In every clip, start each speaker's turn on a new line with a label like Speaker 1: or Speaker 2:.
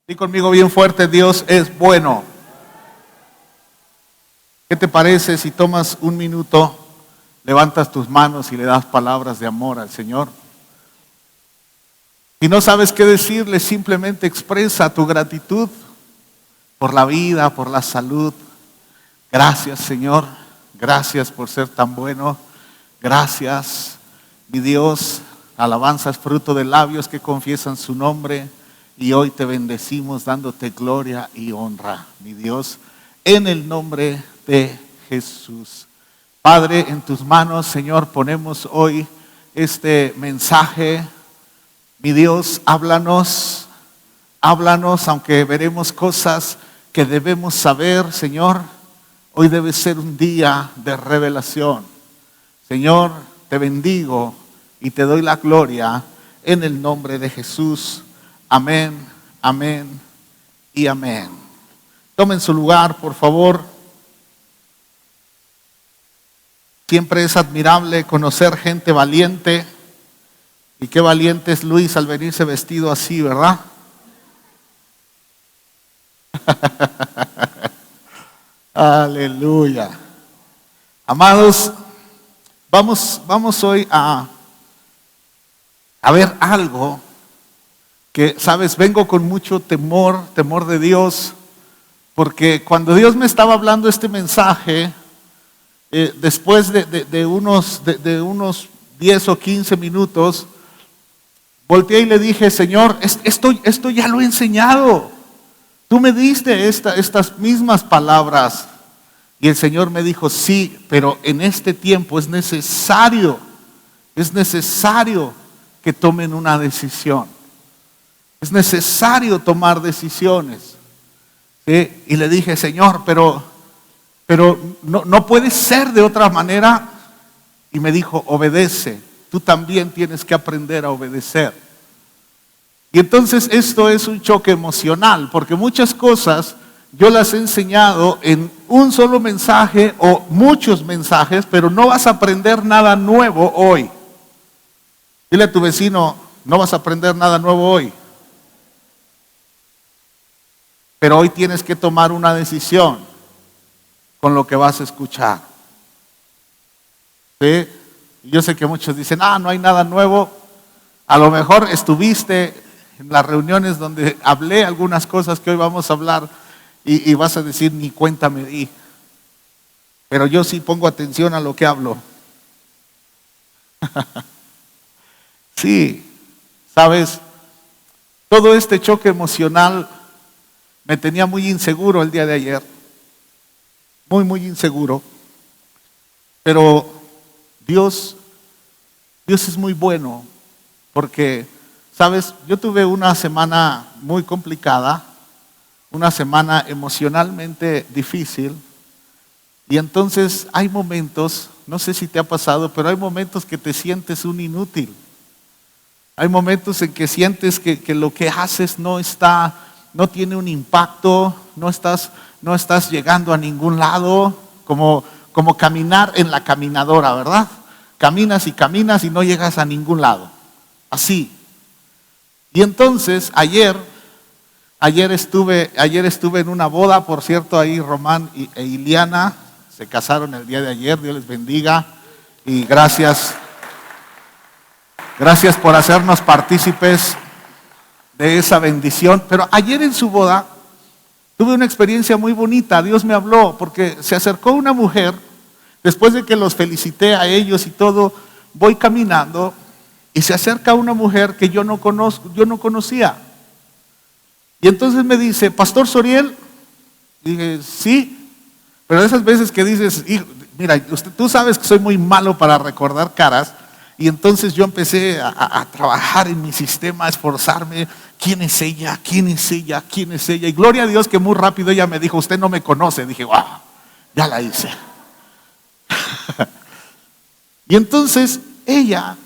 Speaker 1: Di conmigo bien fuerte, Dios es bueno. ¿Qué te parece si tomas un minuto, levantas tus manos y le das palabras de amor al Señor? Si no sabes qué decirle, simplemente expresa tu gratitud por la vida, por la salud. Gracias, Señor. Gracias por ser tan bueno. Gracias, mi Dios. Alabanzas fruto de labios que confiesan su nombre. Y hoy te bendecimos dándote gloria y honra, mi Dios, en el nombre de Jesús. Padre, en tus manos, Señor, ponemos hoy este mensaje. Mi Dios, háblanos, aunque veremos cosas que debemos saber, Señor. Hoy debe ser un día de revelación. Señor, te bendigo y te doy la gloria en el nombre de Jesús. Amén, amén y amén. Tomen su lugar, por favor. Siempre es admirable conocer gente valiente. Y qué valiente es Luis al venirse vestido así, ¿verdad? Aleluya. Amados, vamos hoy a ver algo que, sabes, vengo con mucho temor de Dios, porque cuando Dios me estaba hablando este mensaje, después de unos 10 o 15 minutos, volteé y le dije: Señor, esto ya lo he enseñado. Tú me diste estas mismas palabras. Y el Señor me dijo: sí, pero en este tiempo es necesario que tomen una decisión. Es necesario tomar decisiones. ¿Sí? Y le dije: Señor, pero no puede ser de otra manera. Y me dijo: obedece. Tú también tienes que aprender a obedecer. Y entonces esto es un choque emocional, porque muchas cosas yo las he enseñado en un solo mensaje o muchos mensajes, pero no vas a aprender nada nuevo hoy. Dile a tu vecino: no vas a aprender nada nuevo hoy. Pero hoy tienes que tomar una decisión con lo que vas a escuchar. ¿Sí? Yo sé que muchos dicen: no hay nada nuevo. A lo mejor estuviste en las reuniones donde hablé algunas cosas que hoy vamos a hablar y vas a decir: ni cuenta me di. Pero yo sí pongo atención a lo que hablo. Sí, sabes, todo este choque emocional me tenía muy inseguro el día de ayer. Muy inseguro. Pero Dios es muy bueno, porque, sabes, yo tuve una semana muy complicada, una semana emocionalmente difícil, y entonces hay momentos, no sé si te ha pasado, pero hay momentos que te sientes un inútil. Hay momentos en que sientes que lo que haces no tiene un impacto, no estás llegando a ningún lado, como caminar en la caminadora, ¿verdad? Caminas y no llegas a ningún lado. Así. Y entonces ayer estuve en una boda, por cierto, ahí Román e Iliana se casaron el día de ayer. Dios les bendiga y gracias por hacernos partícipes de esa bendición. Pero ayer en su boda tuve una experiencia muy bonita. Dios me habló porque se acercó una mujer. Después de que los felicité a ellos y todo, voy caminando y se acerca una mujer que yo no conocía. Y entonces me dice: Pastor Soriel. Dije: sí. Pero esas veces que dices: mira, tú sabes que soy muy malo para recordar caras. Y entonces yo empecé a trabajar en mi sistema, a esforzarme. ¿Quién es ella? ¿Quién es ella? ¿Quién es ella? Y gloria a Dios que muy rápido ella me dijo: usted no me conoce. Dije: wow, ya la hice. Y entonces ella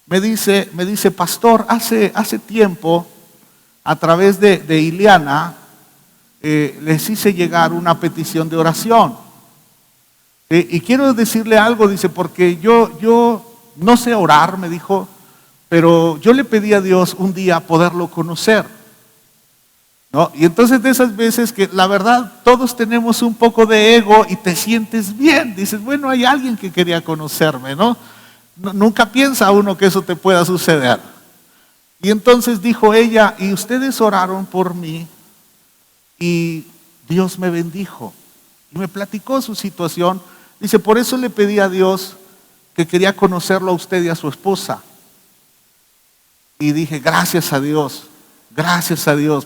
Speaker 1: me dice: pastor, hace tiempo, a través de Iliana, les hice llegar una petición de oración. Y quiero decirle algo, dice, porque yo no sé orar, me dijo, pero yo le pedí a Dios un día poderlo conocer. ¿no? Y entonces de esas veces que la verdad todos tenemos un poco de ego y te sientes bien, dices, bueno, hay alguien que quería conocerme, ¿no? Nunca piensa uno que eso te pueda suceder. Y entonces dijo ella, y ustedes oraron por mí y Dios me bendijo. Y me platicó su situación. Dice, por eso le pedí a Dios que quería conocerlo a usted y a su esposa. Y dije, gracias a Dios,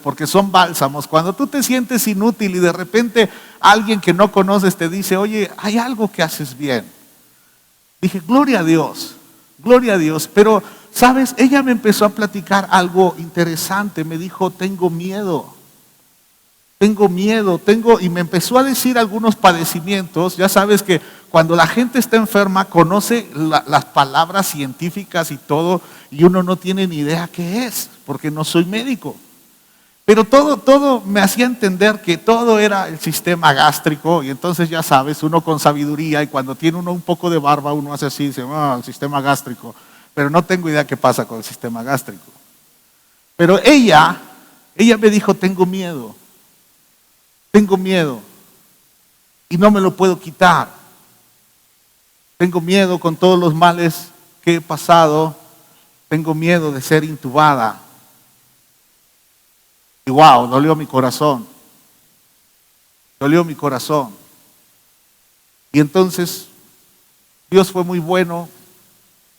Speaker 1: porque son bálsamos. Cuando tú te sientes inútil y de repente alguien que no conoces te dice, oye, hay algo que haces bien. Dije, gloria a Dios, pero, ¿sabes? Ella me empezó a platicar algo interesante, me dijo, tengo miedo, y me empezó a decir algunos padecimientos. Ya sabes que cuando la gente está enferma, conoce las palabras científicas y todo, y uno no tiene ni idea qué es, porque no soy médico. Pero todo me hacía entender que todo era el sistema gástrico, y entonces ya sabes, uno con sabiduría, y cuando tiene uno un poco de barba, uno hace así, dice, el sistema gástrico. Pero no tengo idea qué pasa con el sistema gástrico. Pero ella me dijo, tengo miedo, y no me lo puedo quitar. Tengo miedo con todos los males que he pasado, tengo miedo de ser intubada. Y wow, dolió mi corazón. Y entonces Dios fue muy bueno.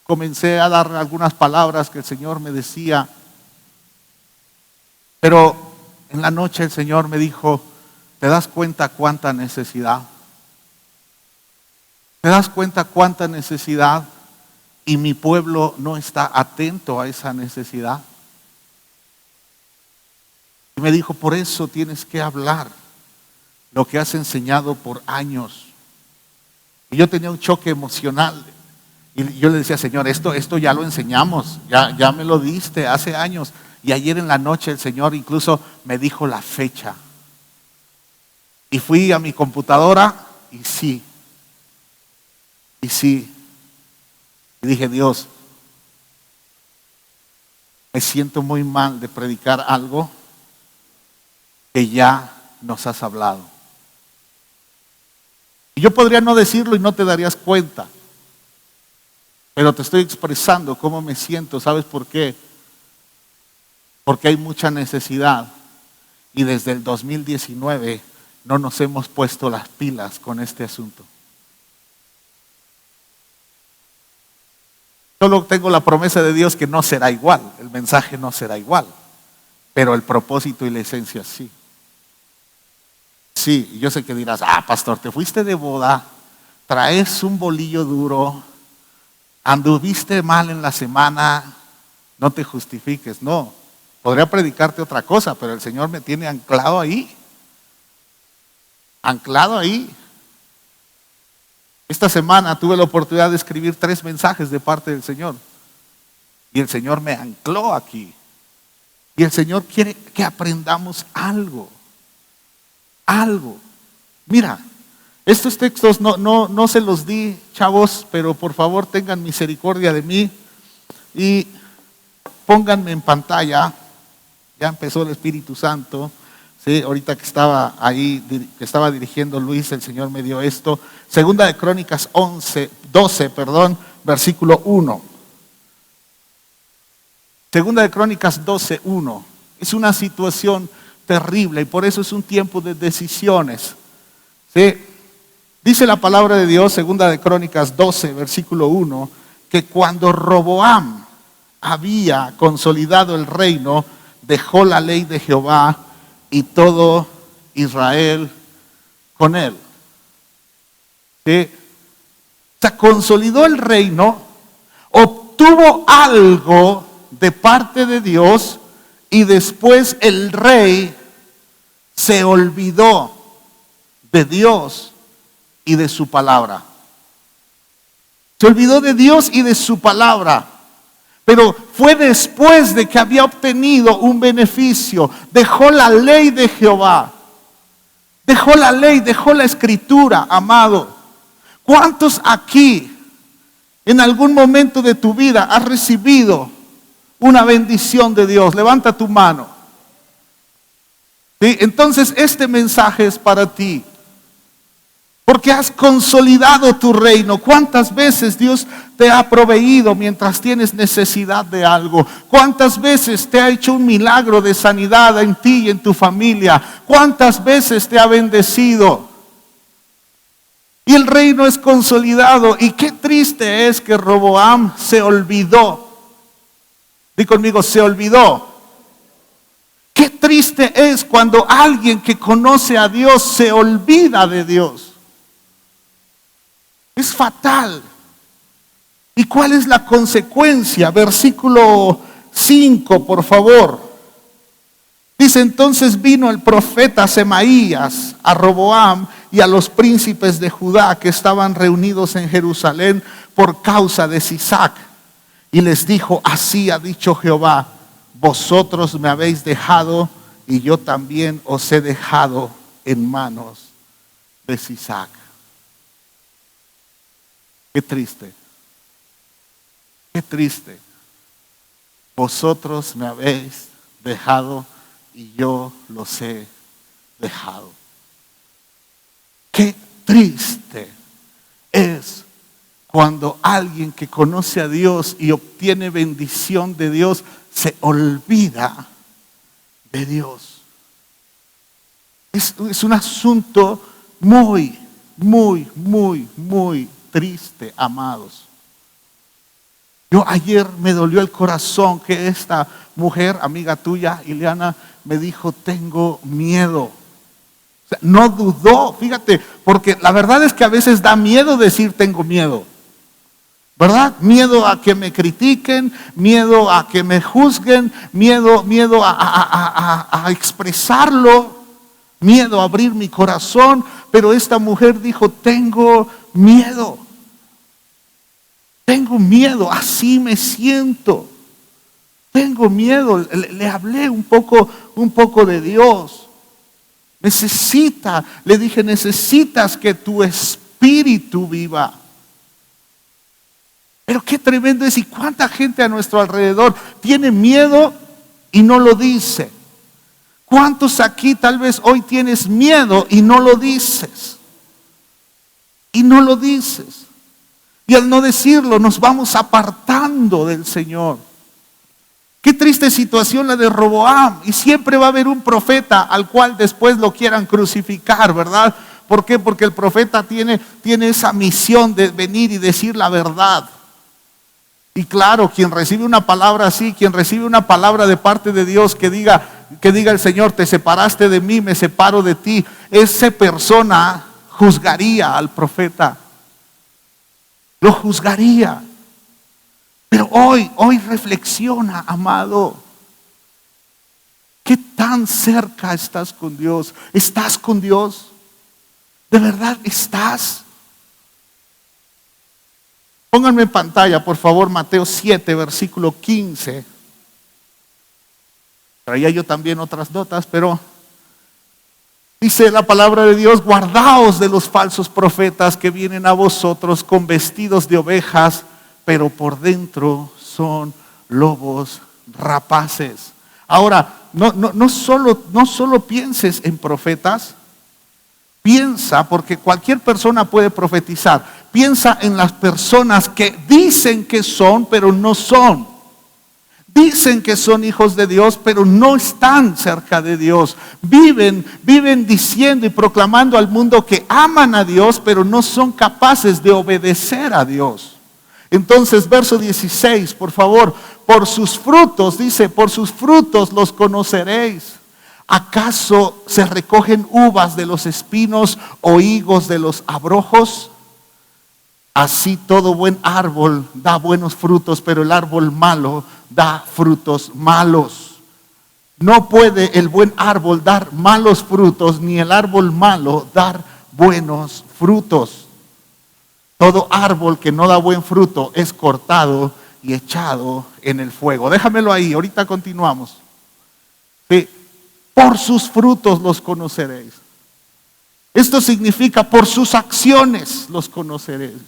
Speaker 1: Comencé a dar algunas palabras que el Señor me decía. Pero en la noche el Señor me dijo, ¿te das cuenta cuánta necesidad? ¿Te das cuenta cuánta necesidad? Y mi pueblo no está atento a esa necesidad. Y me dijo, por eso tienes que hablar lo que has enseñado por años. Y yo tenía un choque emocional. Y yo le decía, Señor, esto ya lo enseñamos, ya me lo diste hace años. Y ayer en la noche el Señor incluso me dijo la fecha. Y fui a mi computadora y sí. Y dije, Dios, me siento muy mal de predicar algo que ya nos has hablado. Y yo podría no decirlo y no te darías cuenta, pero te estoy expresando cómo me siento. ¿Sabes por qué? Porque hay mucha necesidad y desde el 2019 no nos hemos puesto las pilas con este asunto. Solo tengo la promesa de Dios que no será igual, el mensaje no será igual, pero el propósito y la esencia sí. Sí, yo sé que dirás, pastor, te fuiste de boda, traes un bolillo duro, anduviste mal en la semana, no te justifiques. No, podría predicarte otra cosa, pero el Señor me tiene anclado ahí. Esta semana tuve la oportunidad de escribir 3 mensajes de parte del Señor. Y el Señor me ancló aquí. Y el Señor quiere que aprendamos algo. Mira, estos textos no se los di, chavos, pero por favor tengan misericordia de mí y pónganme en pantalla. Ya empezó el Espíritu Santo. Sí, ahorita que estaba ahí, que estaba dirigiendo Luis, el Señor me dio esto. Segunda de Crónicas 12, versículo 1. Segunda de Crónicas 12, 1. Es una situación terrible y por eso es un tiempo de decisiones. ¿Sí? Dice la palabra de Dios, segunda de Crónicas 12, versículo 1, que cuando Roboam había consolidado el reino, dejó la ley de Jehová y todo Israel con él. ¿Sí? O sea, consolidó el reino, obtuvo algo de parte de Dios y después el rey se olvidó de Dios y de su palabra. Se olvidó de Dios y de su palabra. Pero fue después de que había obtenido un beneficio. Dejó la ley de Jehová. Dejó la ley, dejó la escritura, amado. ¿Cuántos aquí en algún momento de tu vida has recibido una bendición de Dios? Levanta tu mano. ¿Sí? Entonces este mensaje es para ti. Porque has consolidado tu reino. ¿Cuántas veces Dios te ha proveído mientras tienes necesidad de algo? ¿Cuántas veces te ha hecho un milagro de sanidad en ti y en tu familia? ¿Cuántas veces te ha bendecido? Y el reino es consolidado. Y qué triste es que Roboam se olvidó. Di conmigo, se olvidó. Qué triste es cuando alguien que conoce a Dios se olvida de Dios. Es fatal. ¿Y cuál es la consecuencia? Versículo 5, por favor. Dice: entonces vino el profeta Semaías a Roboam y a los príncipes de Judá que estaban reunidos en Jerusalén por causa de Sisac. Y les dijo: así ha dicho Jehová, vosotros me habéis dejado y yo también os he dejado en manos de Sisac. Qué triste, qué triste. Vosotros me habéis dejado y yo los he dejado. Qué triste es cuando alguien que conoce a Dios y obtiene bendición de Dios se olvida de Dios. Es un asunto muy triste, amados. Yo ayer me dolió el corazón que esta mujer, amiga tuya, Ileana, me dijo: tengo miedo. O sea, no dudó, fíjate, porque la verdad es que a veces da miedo decir tengo miedo, ¿verdad? Miedo a que me critiquen, miedo a que me juzguen, miedo a expresarlo, miedo a abrir mi corazón. Pero esta mujer dijo: tengo miedo. Tengo miedo, así me siento. Tengo miedo. Le hablé un poco de Dios. Le dije: necesitas que tu espíritu viva. Pero qué tremendo es, y cuánta gente a nuestro alrededor tiene miedo y no lo dice. ¿Cuántos aquí tal vez hoy tienes miedo y no lo dices? Y no lo dices. Y al no decirlo nos vamos apartando del Señor. Qué triste situación la de Roboam. Y siempre va a haber un profeta al cual después lo quieran crucificar, ¿verdad? ¿Por qué? Porque el profeta tiene esa misión de venir y decir la verdad. Y claro, quien recibe una palabra así, quien recibe una palabra de parte de Dios que diga el Señor: te separaste de mí, me separo de ti, esa persona juzgaría al profeta. Lo juzgaría. Pero hoy reflexiona, amado. ¿Qué tan cerca estás con Dios? ¿Estás con Dios? ¿De verdad estás? Pónganme en pantalla, por favor, Mateo 7, versículo 15. Traía yo también otras notas, pero dice la palabra de Dios: guardaos de los falsos profetas que vienen a vosotros con vestidos de ovejas, pero por dentro son lobos rapaces. Ahora, no solo pienses en profetas. Piensa, porque cualquier persona puede profetizar. Piensa en las personas que dicen que son, pero no son. Dicen que son hijos de Dios, pero no están cerca de Dios. Viven diciendo y proclamando al mundo que aman a Dios, pero no son capaces de obedecer a Dios. Entonces, verso 16, por favor. Por sus frutos, dice, por sus frutos los conoceréis. ¿Acaso se recogen uvas de los espinos o higos de los abrojos? Así todo buen árbol da buenos frutos, pero el árbol malo da frutos malos. No puede el buen árbol dar malos frutos, ni el árbol malo dar buenos frutos. Todo árbol que no da buen fruto es cortado y echado en el fuego. Déjamelo ahí, ahorita continuamos. Sí. Por sus frutos los conoceréis. Esto significa: por sus acciones los conoceréis.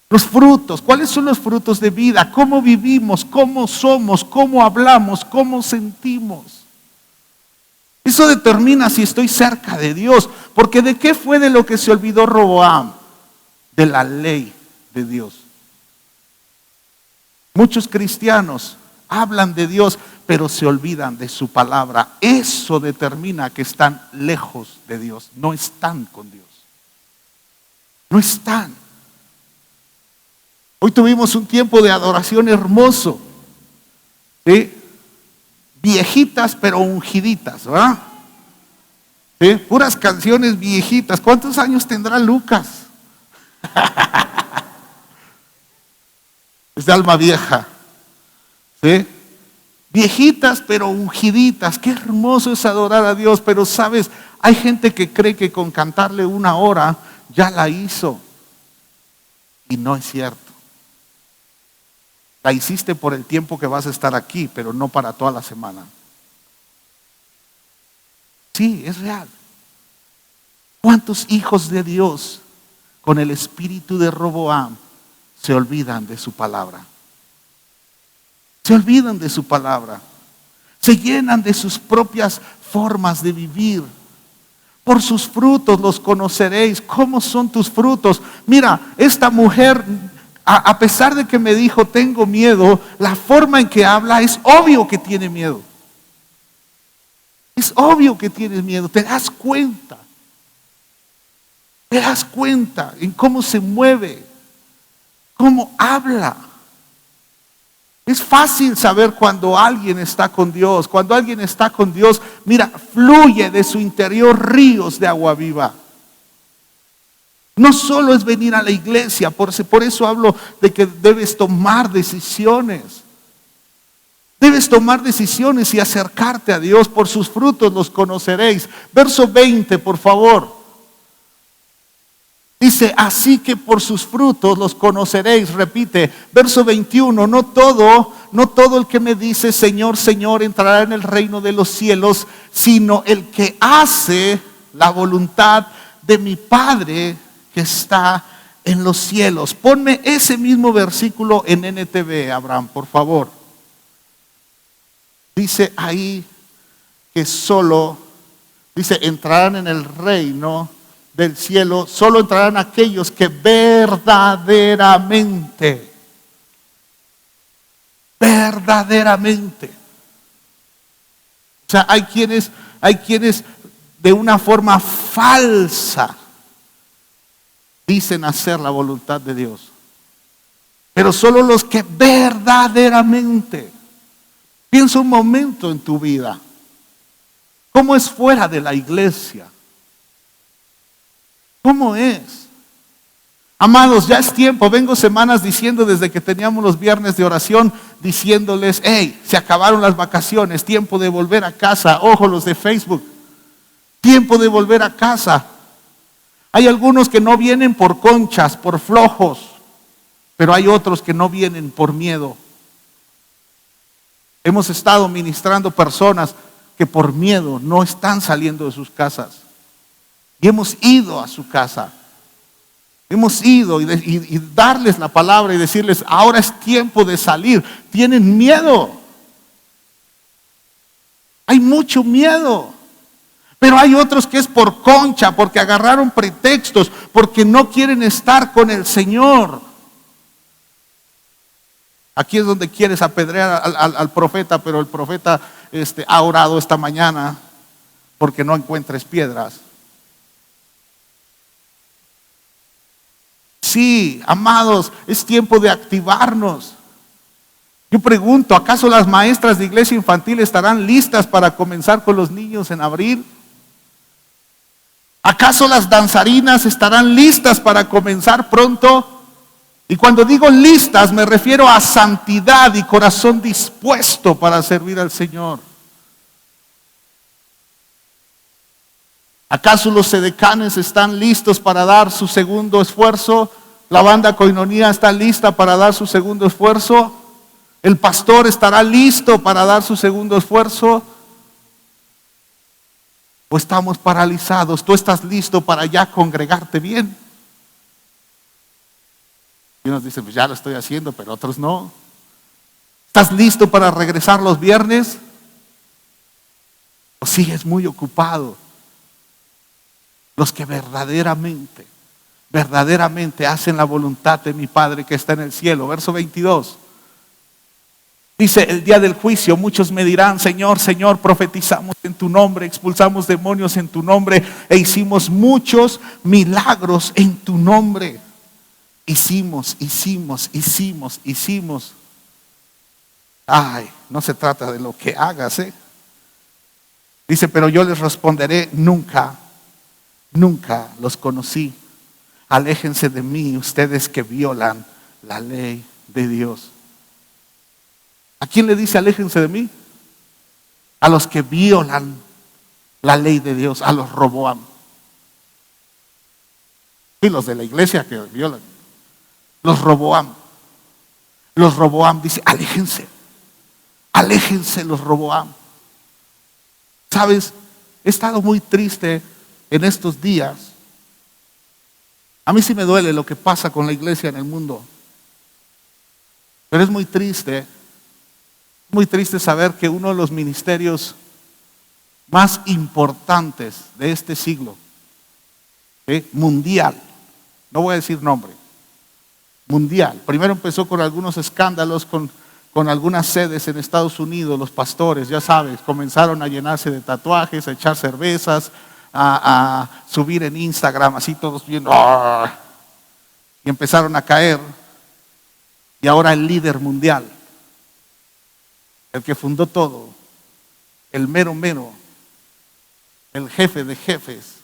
Speaker 1: Los frutos, ¿cuáles son los frutos de vida? ¿Cómo vivimos? ¿Cómo somos? ¿Cómo hablamos? ¿Cómo sentimos? Eso determina si estoy cerca de Dios. Porque ¿de qué fue de lo que se olvidó Roboam? De la ley de Dios. Muchos cristianos hablan de Dios, pero se olvidan de su palabra. Eso determina que están lejos de Dios. No están con Dios. No están. Hoy tuvimos un tiempo de adoración hermoso. ¿Sí? Viejitas pero ungiditas, ¿verdad? ¿Sí? Puras canciones viejitas. ¿Cuántos años tendrá Lucas? Es de alma vieja. ¿Sí? Viejitas pero ungiditas. Qué hermoso es adorar a Dios. Pero sabes, hay gente que cree que con cantarle 1 hora ya la hizo. Y no es cierto. La hiciste por el tiempo que vas a estar aquí, pero no para toda la semana. Sí, es real. ¿Cuántos hijos de Dios con el espíritu de Roboam se olvidan de su palabra? Se olvidan de su palabra. Se llenan de sus propias formas de vivir. Por sus frutos los conoceréis. ¿Cómo son tus frutos? Mira, esta mujer, a pesar de que me dijo tengo miedo, la forma en que habla es obvio que tiene miedo. Es obvio que tienes miedo. Te das cuenta. Te das cuenta en cómo se mueve, cómo habla. Es fácil saber cuando alguien está con Dios. Cuando alguien está con Dios, mira, fluye de su interior ríos de agua viva. No solo es venir a la iglesia, por eso hablo de que debes tomar decisiones. Debes tomar decisiones y acercarte a Dios. Por sus frutos los conoceréis. Verso 20, por favor. Dice, así que por sus frutos los conoceréis. Repite, verso 21, no todo el que me dice Señor, Señor entrará en el reino de los cielos, sino el que hace la voluntad de mi Padre que está en los cielos. Ponme ese mismo versículo en NTV, Abraham, por favor. Dice ahí que dice, entrarán en el reino del cielo, solo entrarán aquellos que verdaderamente o sea, hay quienes de una forma falsa dicen hacer la voluntad de Dios, pero solo los que verdaderamente. Piensa un momento en tu vida, ¿cómo es fuera de la iglesia? ¿Cómo es? Amados, ya es tiempo. Vengo semanas diciendo desde que teníamos los viernes de oración, diciéndoles, hey, se acabaron las vacaciones, tiempo de volver a casa. Ojo, los de Facebook, tiempo de volver a casa. Hay algunos que no vienen por conchas, por flojos, pero hay otros que no vienen por miedo. Hemos estado ministrando personas que por miedo no están saliendo de sus casas. Y hemos ido a su casa. Hemos ido y darles la palabra y decirles, ahora es tiempo de salir. Tienen miedo. Hay mucho miedo. Pero hay otros que es por concha, porque agarraron pretextos, porque no quieren estar con el Señor. Aquí es donde quieres apedrear al profeta, pero el profeta ha orado esta mañana porque no encuentres piedras. Sí, amados, es tiempo de activarnos. Yo pregunto, ¿acaso las maestras de iglesia infantil estarán listas para comenzar con los niños en abril? ¿Acaso las danzarinas estarán listas para comenzar pronto? Y cuando digo listas me refiero a santidad y corazón dispuesto para servir al Señor. ¿Acaso los sedecanes están listos para dar su segundo esfuerzo? ¿La banda Koinonía está lista para dar su segundo esfuerzo? ¿El pastor estará listo para dar su segundo esfuerzo? ¿O estamos paralizados? ¿Tú estás listo para ya congregarte bien? Y unos dicen, pues ya lo estoy haciendo, pero otros no. ¿Estás listo para regresar los viernes? ¿O sigues muy ocupado? Los que verdaderamente hacen la voluntad de mi Padre que está en el cielo. Verso 22. Dice, el día del juicio muchos me dirán, Señor, Señor, profetizamos en tu nombre, expulsamos demonios en tu nombre e hicimos muchos milagros en tu nombre. Hicimos. Ay, no se trata de lo que hagas, Dice, pero yo les responderé, nunca los conocí. Aléjense de mí, ustedes que violan la ley de Dios. ¿A quién le dice aléjense de mí? A los que violan la ley de Dios, a los Roboam. Y los de la iglesia que violan. Los Roboam. Los Roboam dice, aléjense los Roboam. ¿Sabes? He estado muy triste en estos días. A mí sí me duele lo que pasa con la iglesia en el mundo. Pero es muy triste saber que uno de los ministerios más importantes de este siglo, mundial, no voy a decir nombre, mundial. Primero empezó con algunos escándalos con algunas sedes en Estados Unidos. Los pastores, ya sabes, comenzaron a llenarse de tatuajes, a echar cervezas, a subir en Instagram, así todos viendo, y empezaron a caer. Y ahora el líder mundial, el que fundó todo, el mero, el jefe de jefes,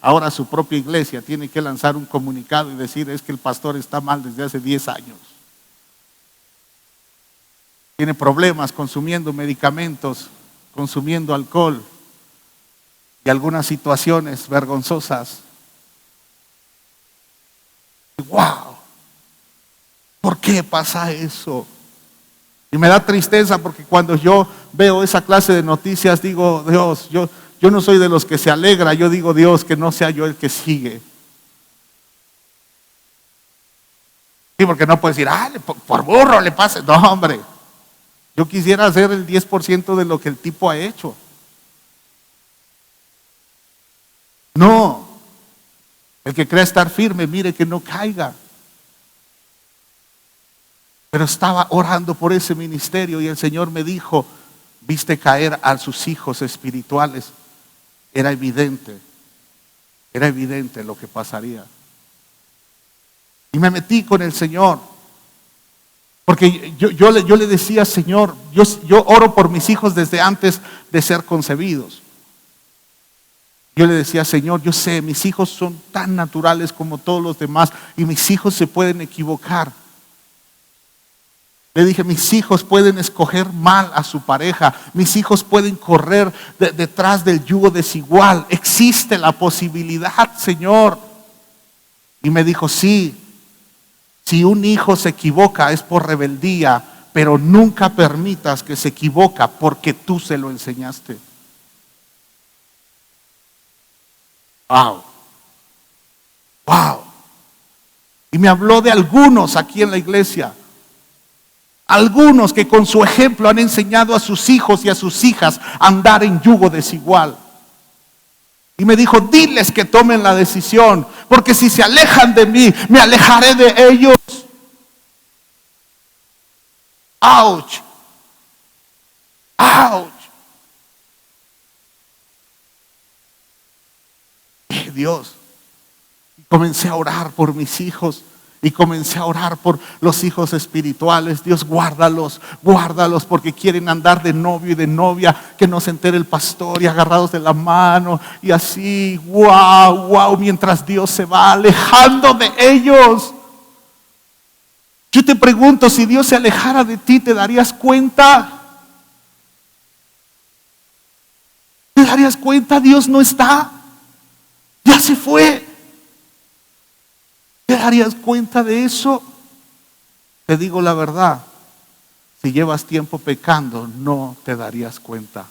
Speaker 1: ahora su propia iglesia tiene que lanzar un comunicado y decir, es que el pastor está mal desde hace 10 años. Tiene problemas consumiendo medicamentos, consumiendo alcohol y algunas situaciones vergonzosas. ¡Wow! ¿Por qué pasa eso? Y me da tristeza porque cuando yo veo esa clase de noticias digo, Dios, yo no soy de los que se alegra, yo digo, Dios, que no sea yo el que sigue. Sí, porque no puedes decir, por burro le pase. No, hombre, yo quisiera hacer el 10% de lo que el tipo ha hecho. No, el que crea estar firme, mire que no caiga. Pero estaba orando por ese ministerio y el Señor me dijo, viste caer a sus hijos espirituales. Era evidente lo que pasaría. Y me metí con el Señor. Porque yo le decía, Señor, yo oro por mis hijos desde antes de ser concebidos. Yo le decía, Señor, yo sé, mis hijos son tan naturales como todos los demás y mis hijos se pueden equivocar. Le dije, mis hijos pueden escoger mal a su pareja, mis hijos pueden correr detrás del yugo desigual. Existe la posibilidad, Señor. Y me dijo, sí, si un hijo se equivoca es por rebeldía, pero nunca permitas que se equivoca porque tú se lo enseñaste. Wow. Y me habló de algunos aquí en la iglesia. Algunos que con su ejemplo han enseñado a sus hijos y a sus hijas a andar en yugo desigual. Y me dijo, diles que tomen la decisión, porque si se alejan de mí, me alejaré de ellos. ¡Auch! ¡Auch! Dios, comencé a orar por mis hijos. Y comencé a orar por los hijos espirituales. Dios, guárdalos porque quieren andar de novio y de novia, que no se entere el pastor y agarrados de la mano y así, wow, mientras Dios se va alejando de ellos. Yo te pregunto, si Dios se alejara de ti, ¿te darías cuenta? ¿Te darías cuenta? Dios no está, ya se fue. ¿Te darías cuenta de eso? Te digo la verdad, si llevas tiempo pecando, no te darías cuenta.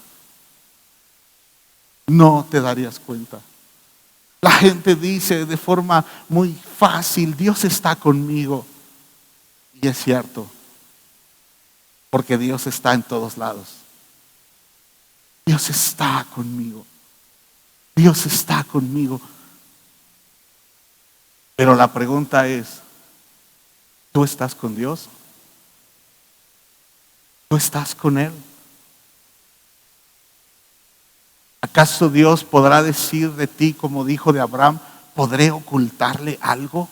Speaker 1: No te darías cuenta. La gente dice de forma muy fácil, Dios está conmigo. Y es cierto, porque Dios está en todos lados. Dios está conmigo. Dios está conmigo. Pero la pregunta es, ¿tú estás con Dios? ¿Tú estás con Él? ¿Acaso Dios podrá decir de ti como dijo de Abraham, ¿podré ocultarle algo?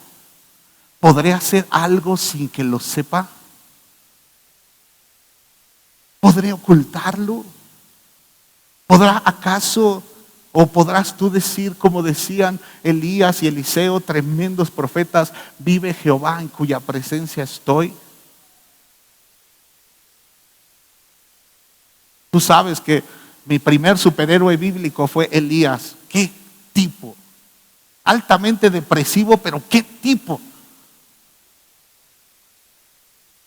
Speaker 1: ¿Podré hacer algo sin que lo sepa? ¿Podré ocultarlo? ¿Podrá acaso o podrás tú decir como decían Elías y Eliseo, tremendos profetas, vive Jehová en cuya presencia estoy? Tú sabes que mi primer superhéroe bíblico fue Elías. ¿Qué tipo? Altamente depresivo, pero ¿qué tipo?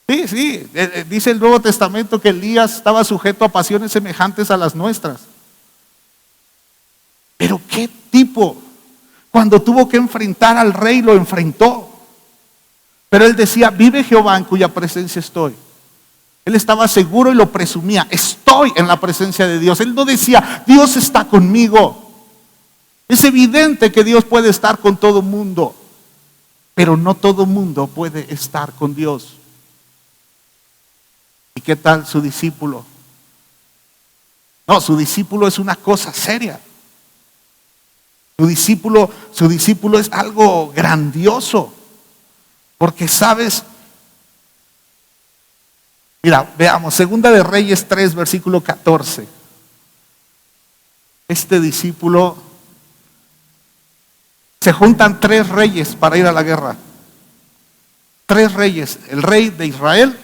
Speaker 1: Sí, dice el Nuevo Testamento que Elías estaba sujeto a pasiones semejantes a las nuestras. Pero ¿qué tipo? Cuando tuvo que enfrentar al rey, lo enfrentó. Pero él decía, vive Jehová en cuya presencia estoy. Él estaba seguro y lo presumía, estoy en la presencia de Dios. Él no decía, Dios está conmigo. Es evidente que Dios puede estar con todo mundo, pero no todo mundo puede estar con Dios. ¿Y qué tal su discípulo? No, su discípulo es una cosa seria. Su discípulo es algo grandioso. Porque sabes, mira, veamos, Segunda de Reyes 3, versículo 14. Este discípulo, se juntan 3 reyes para ir a la guerra. 3 reyes, el rey de Israel,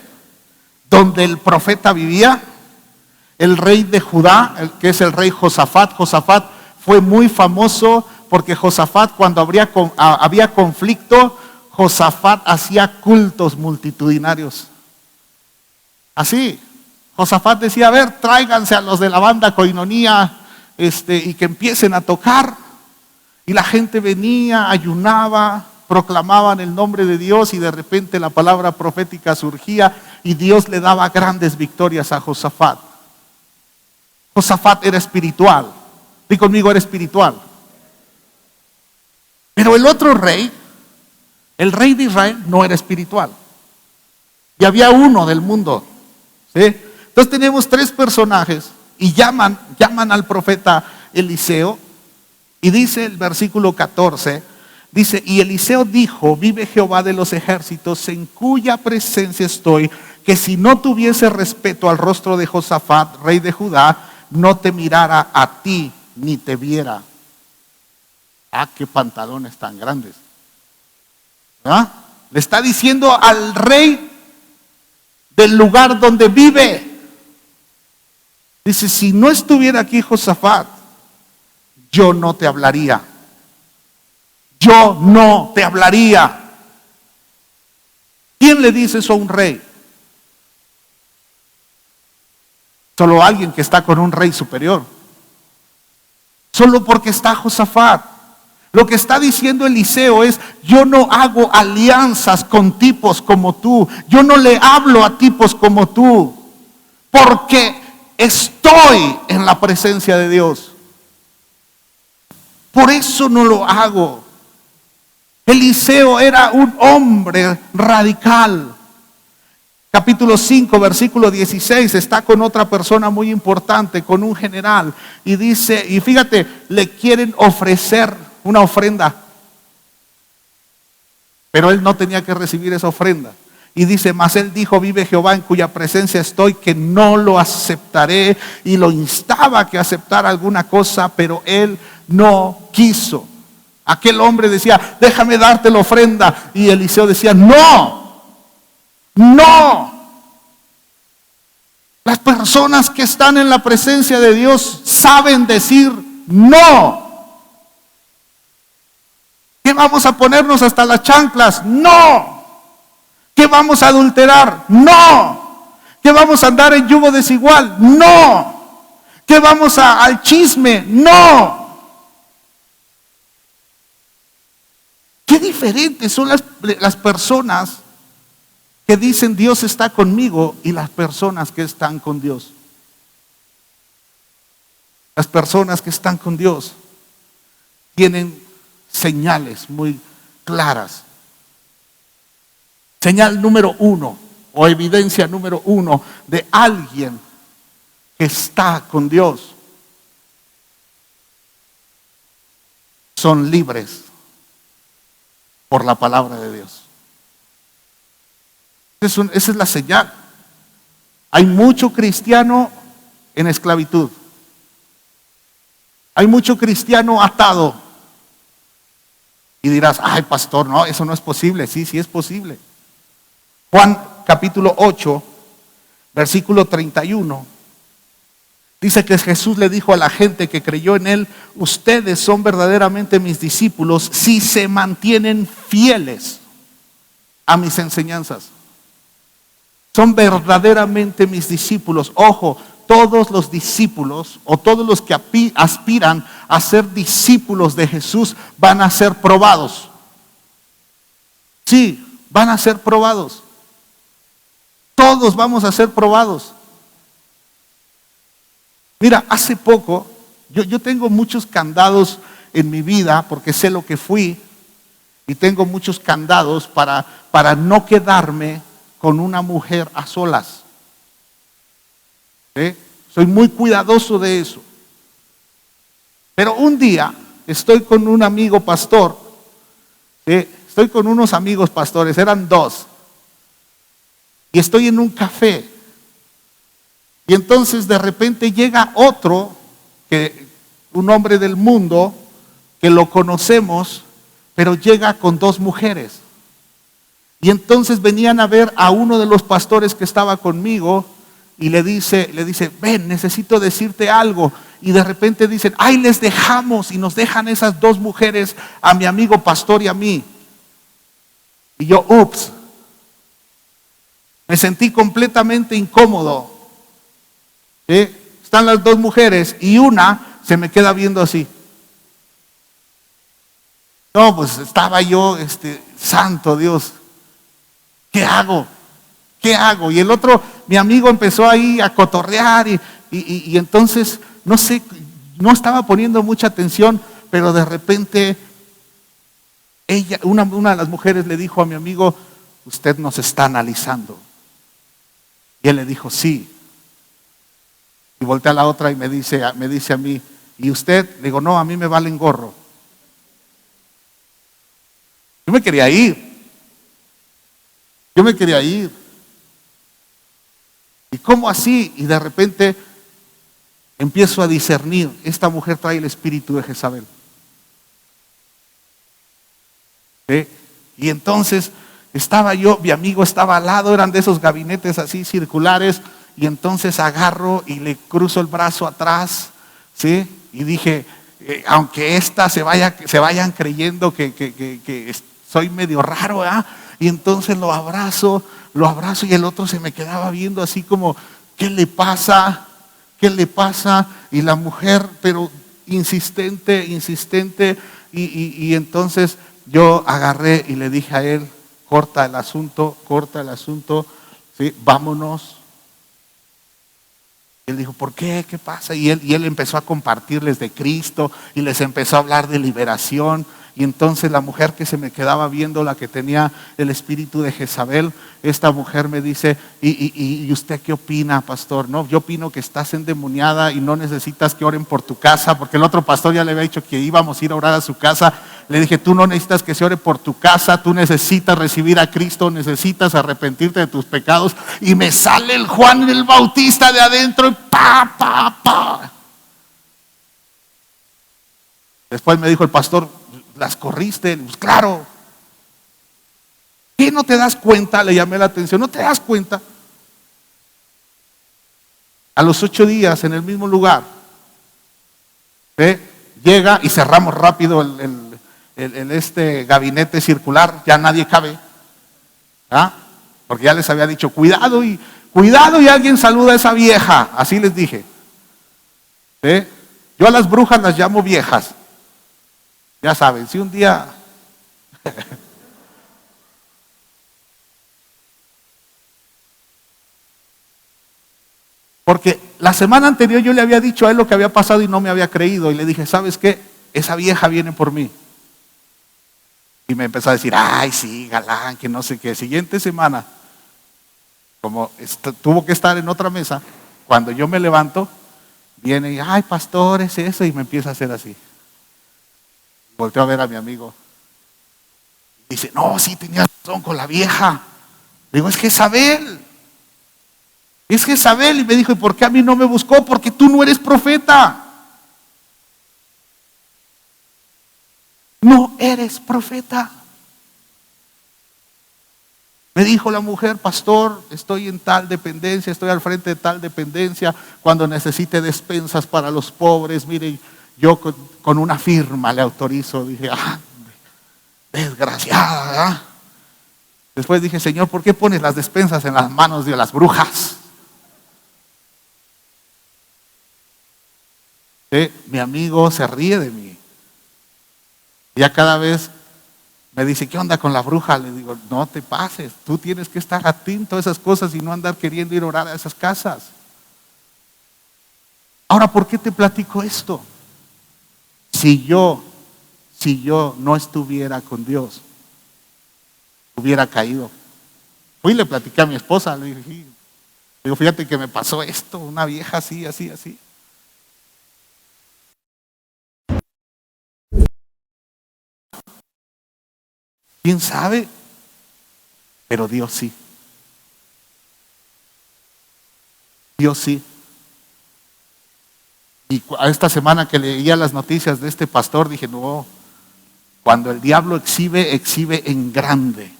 Speaker 1: donde el profeta vivía, el rey de Judá, que es el rey Josafat. Josafat fue muy famoso porque Josafat, cuando había conflicto, Josafat hacía cultos multitudinarios. Así, Josafat decía, a ver, tráiganse a los de la banda Coinonía, y que empiecen a tocar. Y la gente venía, ayunaba, proclamaban el nombre de Dios y de repente la palabra profética surgía y Dios le daba grandes victorias a Josafat. Josafat era espiritual. Di conmigo, era espiritual. Pero el otro rey, el rey de Israel, no era espiritual. Y había uno del mundo. ¿Sí? Entonces tenemos 3 personajes y llaman al profeta Eliseo. Y dice el versículo 14, dice, y Eliseo dijo, vive Jehová de los ejércitos, en cuya presencia estoy, que si no tuviese respeto al rostro de Josafat, rey de Judá, no te mirara a ti, ni te viera. Ah, qué pantalones tan grandes. ¿Ah? Le está diciendo al rey del lugar donde vive. Dice, si no estuviera aquí Josafat, yo no te hablaría. Yo no te hablaría. ¿Quién le dice eso a un rey? Solo alguien que está con un rey superior. Solo porque está Josafat. Lo que está diciendo Eliseo es, yo no hago alianzas con tipos como tú. Yo no le hablo a tipos como tú. Porque estoy en la presencia de Dios. Por eso no lo hago. Eliseo era un hombre radical. Capítulo 5, versículo 16, está con otra persona muy importante, con un general. Y dice, y fíjate, le quieren ofrecer una ofrenda. Pero él no tenía que recibir esa ofrenda. Y dice, mas él dijo, vive Jehová en cuya presencia estoy, que no lo aceptaré. Y lo instaba a que aceptara alguna cosa, pero él no quiso. Aquel hombre decía, déjame darte la ofrenda. Y Eliseo decía, no, no. Las personas que están en la presencia de Dios saben decir no. ¿Qué vamos a ponernos hasta las chanclas? No. ¿Qué vamos a adulterar? No. ¿Qué vamos a andar en yugo desigual? No. ¿Qué vamos al chisme? No. Qué diferentes son las personas que dicen Dios está conmigo y las personas que están con Dios. Las personas que están con Dios tienen señales muy claras. Señal número uno o evidencia número uno de alguien que está con Dios: son libres por la palabra de Dios. Esa es la señal. Hay mucho cristiano en esclavitud. Hay mucho cristiano atado. Y dirás, ay pastor, no, eso no es posible. Sí, sí es posible. Juan capítulo 8, versículo 31. Dice que Jesús le dijo a la gente que creyó en él: ustedes son verdaderamente mis discípulos si se mantienen fieles a mis enseñanzas. Son verdaderamente mis discípulos. Ojo, todos los discípulos o todos los que aspiran a ser discípulos de Jesús van a ser probados. Sí, van a ser probados. Todos vamos a ser probados. Mira, hace poco, yo tengo muchos candados en mi vida porque sé lo que fui, y tengo muchos candados para no quedarme con una mujer a solas. ¿Sí? Soy muy cuidadoso de eso. Pero un día estoy con un amigo pastor, ¿sí? Estoy con unos amigos pastores, eran dos, y estoy en un café. Y entonces de repente llega otro, un hombre del mundo, que lo conocemos, pero llega con dos mujeres. Y entonces venían a ver a uno de los pastores que estaba conmigo y le dice, ven, necesito decirte algo. Y de repente dicen, ay, les dejamos, y nos dejan esas dos mujeres a mi amigo pastor y a mí. Y yo, ups, me sentí completamente incómodo. ¿Sí? Están las dos mujeres y una se me queda viendo así. No, pues estaba yo, santo Dios, ¿qué hago? ¿Qué hago? Y el otro, mi amigo, empezó ahí a cotorrear y entonces, no sé, no estaba poniendo mucha atención, pero de repente una de las mujeres le dijo a mi amigo, usted nos está analizando. Y él le dijo, sí. Y voltea a la otra y me dice a mí, ¿y usted? Le digo, no, a mí me valen gorro. Yo me quería ir. ¿Y cómo así? Y de repente empiezo a discernir, esta mujer trae el espíritu de Jezabel. ¿Sí? Y entonces estaba yo, mi amigo estaba al lado, eran de esos gabinetes así circulares, y entonces agarro y le cruzo el brazo atrás, ¿sí? Y dije, aunque se vayan creyendo que soy medio raro, ¿eh? Y entonces lo abrazo y el otro se me quedaba viendo así como, ¿qué le pasa? ¿Qué le pasa? Y la mujer, pero insistente, y entonces yo agarré y le dije a él, corta el asunto, ¿sí? Vámonos. Y él dijo, ¿por qué? ¿Qué pasa? Y él empezó a compartirles de Cristo y les empezó a hablar de liberación. Y entonces la mujer que se me quedaba viendo, la que tenía el espíritu de Jezabel, esta mujer me dice, ¿y usted qué opina, pastor? No, yo opino que estás endemoniada y no necesitas que oren por tu casa, porque el otro pastor ya le había dicho que íbamos a ir a orar a su casa. Le dije, tú no necesitas que se ore por tu casa, tú necesitas recibir a Cristo, necesitas arrepentirte de tus pecados. Y me sale el Juan el Bautista de adentro y pa. Después me dijo el pastor, ¿las corriste? Pues claro. ¿Qué no te das cuenta? Le llamé la atención, ¿no te das cuenta? A los 8 días en el mismo lugar, llega y cerramos rápido este gabinete circular, ya nadie cabe, ¿ah? Porque ya les había dicho, cuidado y alguien saluda a esa vieja, así les dije. Yo a las brujas las llamo viejas. Ya saben, si un día porque la semana anterior yo le había dicho a él lo que había pasado y no me había creído. Y le dije, ¿sabes qué? Esa vieja viene por mí. Y me empezó a decir, ay, sí, galán, que no sé qué. Siguiente semana, como tuvo que estar en otra mesa, cuando yo me levanto, viene y, ay, pastor, es eso. Y me empieza a hacer así. Volteo a ver a mi amigo. Dice, no, sí, tenía razón con la vieja. Digo, es Jezabel. Es Jezabel. Y me dijo, ¿y por qué a mí no me buscó? Porque tú no eres profeta. No eres profeta. Me dijo la mujer, pastor, estoy en tal dependencia, estoy al frente de tal dependencia, cuando necesite despensas para los pobres, mire, yo con una firma le autorizo. Dije, desgraciada, ¿verdad? Después dije, Señor, ¿por qué pones las despensas en las manos de las brujas? Mi amigo se ríe de mí. Ya cada vez me dice, ¿qué onda con la bruja? Le digo, no te pases, tú tienes que estar atento a esas cosas y no andar queriendo ir a orar a esas casas. Ahora, ¿por qué te platico esto? Si yo no estuviera con Dios, hubiera caído. Fui y le platiqué a mi esposa, le dije, digo, fíjate que me pasó esto, una vieja así, así, así. ¿Quién sabe? Pero Dios sí. Dios sí. Y a esta semana que leía las noticias de este pastor, dije, no, cuando el diablo exhibe, exhibe en grande.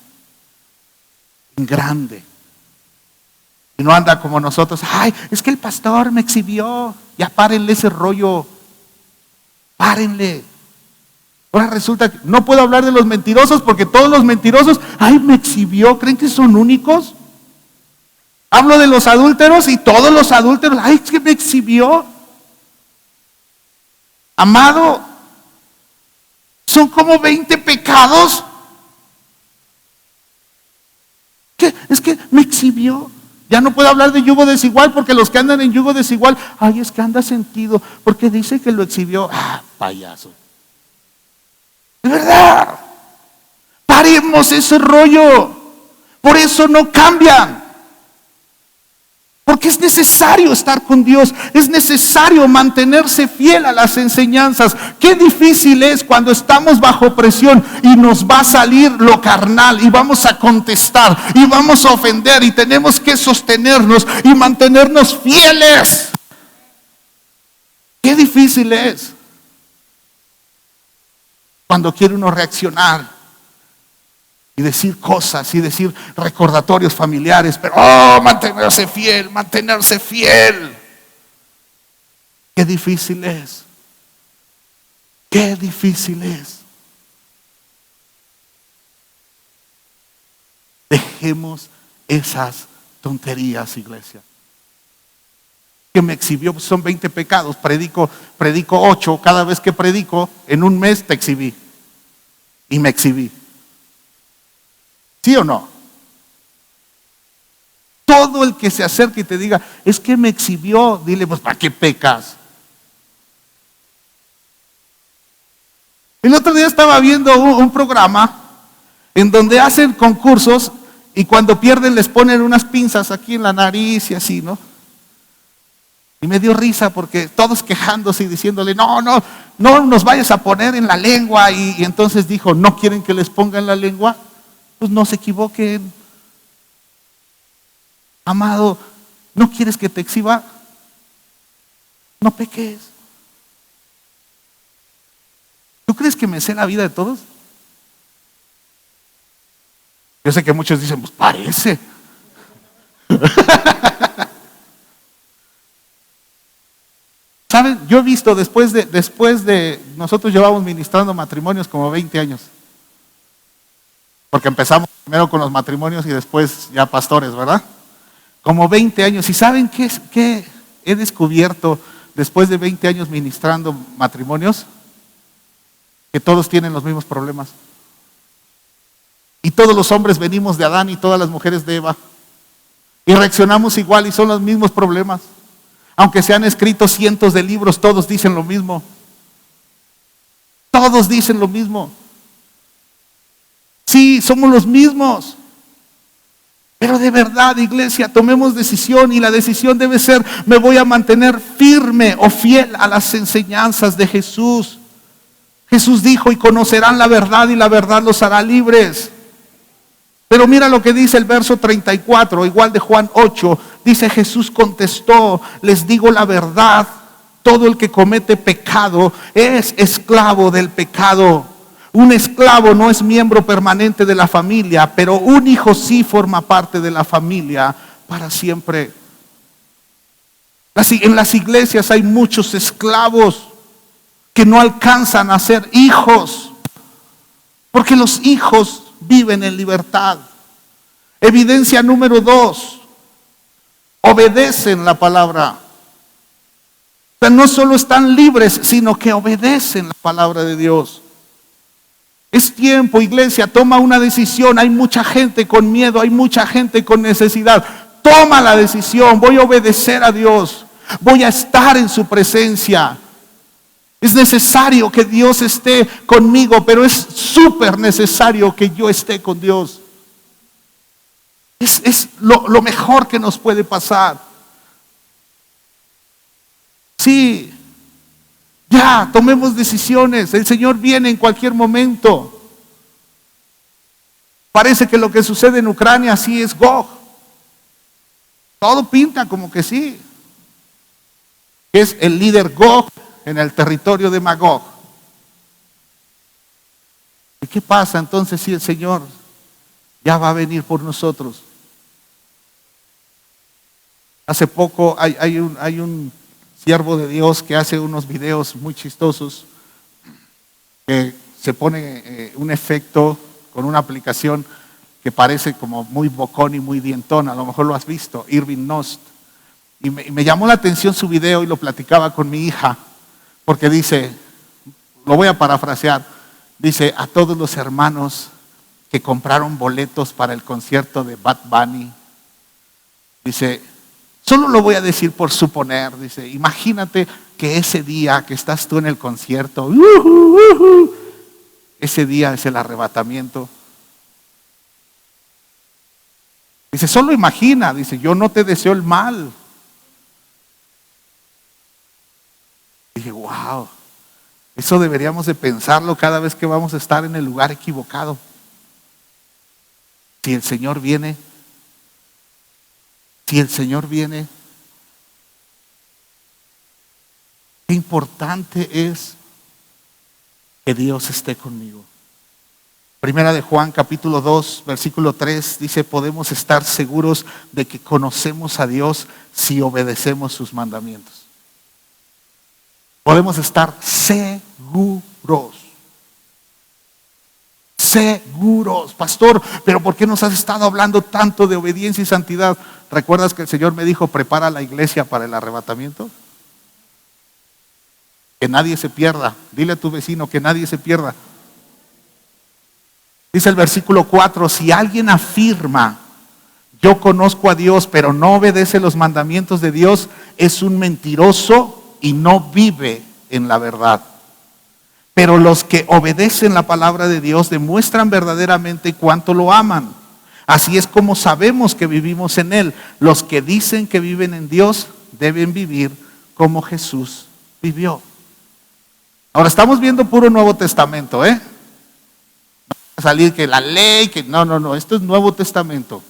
Speaker 1: En grande. Y no anda como nosotros, ay, es que el pastor me exhibió. Ya párenle ese rollo. Párenle. Ahora resulta que no puedo hablar de los mentirosos porque todos los mentirosos, ay, me exhibió, ¿creen que son únicos? Hablo de los adúlteros y todos los adúlteros, ay, es que me exhibió. Amado, son como 20 pecados. ¿Qué? Es que me exhibió. Ya no puedo hablar de yugo desigual porque los que andan en yugo desigual, ay, es que anda sentido porque dice que lo exhibió. Ah, payaso. De verdad, paremos ese rollo. Por eso no cambian. Porque es necesario estar con Dios. Es necesario mantenerse fiel a las enseñanzas. Qué difícil es cuando estamos bajo presión y nos va a salir lo carnal y vamos a contestar y vamos a ofender y tenemos que sostenernos y mantenernos fieles. Qué difícil es cuando quiere uno reaccionar y decir cosas y decir recordatorios familiares, pero mantenerse fiel, mantenerse fiel. Qué difícil es. Qué difícil es. Dejemos esas tonterías, iglesia. Que me exhibió, pues son 20 pecados, predico 8, cada vez que predico, en un mes te exhibí. Y me exhibí. ¿Sí o no? Todo el que se acerque y te diga, es que me exhibió, dile, pues, ¿para qué pecas? El otro día estaba viendo un programa en donde hacen concursos y cuando pierden les ponen unas pinzas aquí en la nariz y así, ¿no? Y me dio risa porque todos quejándose y diciéndole, no nos vayas a poner en la lengua. Y entonces dijo, ¿no quieren que les ponga en la lengua? Pues no se equivoquen. Amado, ¿no quieres que te exhiba? No peques. ¿Tú crees que me sé la vida de todos? Yo sé que muchos dicen, pues parece. ¿Saben? Yo he visto después de, nosotros llevamos ministrando matrimonios como 20 años. Porque empezamos primero con los matrimonios y después ya pastores, ¿verdad? Como 20 años. ¿Y saben qué he descubierto después de 20 años ministrando matrimonios? Que todos tienen los mismos problemas. Y todos los hombres venimos de Adán y todas las mujeres de Eva. Y reaccionamos igual y son los mismos problemas. Aunque se han escrito cientos de libros, todos dicen lo mismo. Todos dicen lo mismo. Sí, somos los mismos. Pero de verdad, iglesia, tomemos decisión, y la decisión debe ser: me voy a mantener firme o fiel a las enseñanzas de Jesús. Jesús dijo: y conocerán la verdad, y la verdad los hará libres. Pero mira lo que dice el verso 34, igual de Juan 8. Dice: Jesús contestó: les digo la verdad, todo el que comete pecado es esclavo del pecado. Un esclavo no es miembro permanente de la familia, pero un hijo sí forma parte de la familia para siempre. En las iglesias hay muchos esclavos que no alcanzan a ser hijos, porque los hijos viven en libertad. Evidencia número 2, obedecen la palabra. O sea, no solo están libres, sino que obedecen la palabra de Dios. Es tiempo, iglesia, toma una decisión. Hay mucha gente con miedo, hay mucha gente con necesidad. Toma la decisión: voy a obedecer a Dios, voy a estar en su presencia. Es necesario que Dios esté conmigo, pero es súper necesario que yo esté con Dios. Es lo mejor que nos puede pasar. Sí, ya, tomemos decisiones. El Señor viene en cualquier momento. Parece que lo que sucede en Ucrania sí es Gog. Todo pinta como que sí. Es el líder Gog en el territorio de Magog. ¿Y qué pasa entonces si el Señor ya va a venir por nosotros? Hace poco hay un siervo de Dios que hace unos videos muy chistosos, que se pone un efecto con una aplicación que parece como muy bocón y muy dientón. A lo mejor lo has visto, Irving Nost. Y me llamó la atención su video, y lo platicaba con mi hija, porque dice, lo voy a parafrasear, dice: a todos los hermanos que compraron boletos para el concierto de Bad Bunny, dice, solo lo voy a decir por suponer, dice, imagínate que ese día que estás tú en el concierto, ese día es el arrebatamiento. Dice, solo imagina, dice, yo no te deseo el mal. Dije, wow, eso deberíamos de pensarlo cada vez que vamos a estar en el lugar equivocado. Si el Señor viene, qué importante es que Dios esté conmigo. Primera de Juan capítulo 2 versículo 3 dice: podemos estar seguros de que conocemos a Dios si obedecemos sus mandamientos. Podemos estar seguros. Seguros. Pastor, pero ¿por qué nos has estado hablando tanto de obediencia y santidad? ¿Recuerdas que el Señor me dijo: prepara la iglesia para el arrebatamiento? Que nadie se pierda. Dile a tu vecino que nadie se pierda. Dice el versículo 4: si alguien afirma, yo conozco a Dios, pero no obedece los mandamientos de Dios, es un mentiroso y no vive en la verdad. Pero los que obedecen la palabra de Dios demuestran verdaderamente cuánto lo aman. Así es como sabemos que vivimos en Él. Los que dicen que viven en Dios deben vivir como Jesús vivió. Ahora estamos viendo puro Nuevo Testamento, ¿eh? No va a salir que la ley, que no, esto es Nuevo Testamento.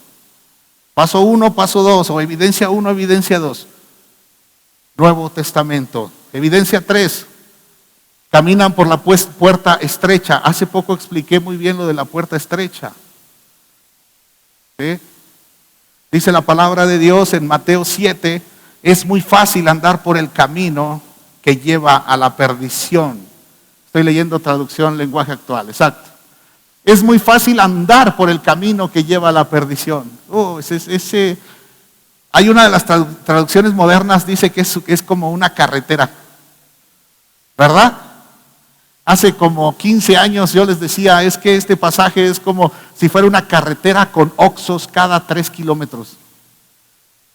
Speaker 1: Paso 1, paso 2, o evidencia 1, evidencia 2. Nuevo Testamento. Evidencia 3. Caminan por la puerta estrecha. Hace poco expliqué muy bien lo de la puerta estrecha. ¿Sí? Dice la palabra de Dios en Mateo 7: es muy fácil andar por el camino que lleva a la perdición. Estoy leyendo traducción lenguaje actual, exacto. Es muy fácil andar por el camino que lleva a la perdición. Hay una de las traducciones modernas, dice que es como una carretera, ¿verdad? Hace como 15 años yo les decía, es que este pasaje es como si fuera una carretera con oxos cada 3 kilómetros.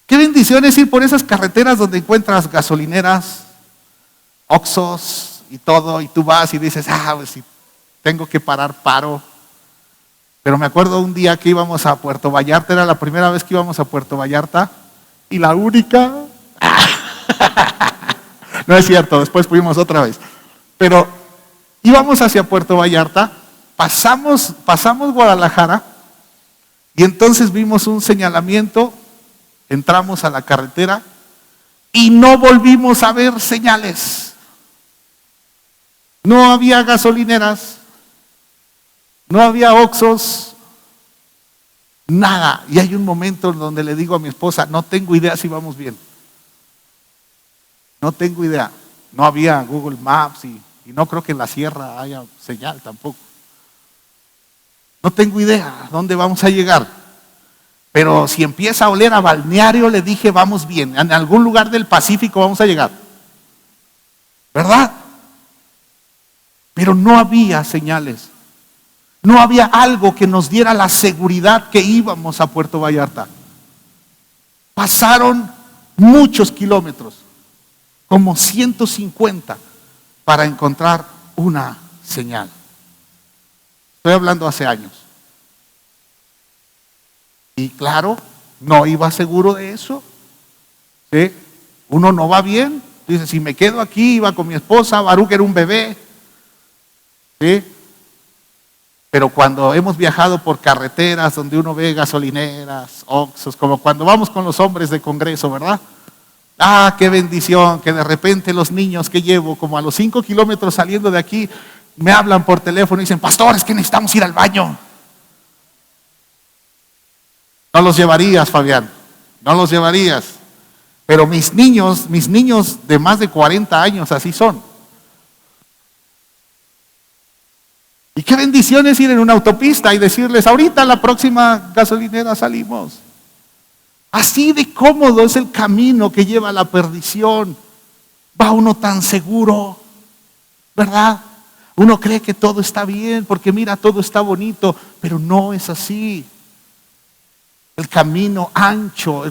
Speaker 1: Qué bendición es ir por esas carreteras donde encuentras gasolineras, Oxxos y todo, y tú vas y dices, pues si tengo que parar, paro. Pero me acuerdo un día que íbamos a Puerto Vallarta, era la primera vez que íbamos a Puerto Vallarta, y la única, no es cierto, después fuimos otra vez, pero íbamos hacia Puerto Vallarta, pasamos Guadalajara, y entonces vimos un señalamiento, entramos a la carretera, y no volvimos a ver señales. No había gasolineras, no había Oxxos, nada. Y hay un momento en donde le digo a mi esposa, no tengo idea si vamos bien. No tengo idea. No había Google Maps y no creo que en la sierra haya señal tampoco. No tengo idea dónde vamos a llegar. Pero si empieza a oler a balneario, le dije, vamos bien. En algún lugar del Pacífico vamos a llegar. ¿Verdad? Pero no había señales. No había algo que nos diera la seguridad que íbamos a Puerto Vallarta. Pasaron muchos kilómetros, como 150, para encontrar una señal. Estoy hablando hace años. Y claro, no iba seguro de eso. ¿Sí? Uno no va bien. Dice, si me quedo aquí, iba con mi esposa, Baruch era un bebé. ¿Sí? Pero cuando hemos viajado por carreteras donde uno ve gasolineras, Oxxos, como cuando vamos con los hombres de Congreso, ¿verdad? Qué bendición, que de repente los niños que llevo, como a los 5 kilómetros saliendo de aquí, me hablan por teléfono y dicen, pastor, es que necesitamos ir al baño. No los llevarías, Fabián, no los llevarías. Pero mis niños de más de 40 años así son. Y qué bendición es ir en una autopista y decirles, ahorita a la próxima gasolinera salimos. Así de cómodo es el camino que lleva a la perdición. Va uno tan seguro, ¿verdad? Uno cree que todo está bien porque mira, todo está bonito, pero no es así. El camino ancho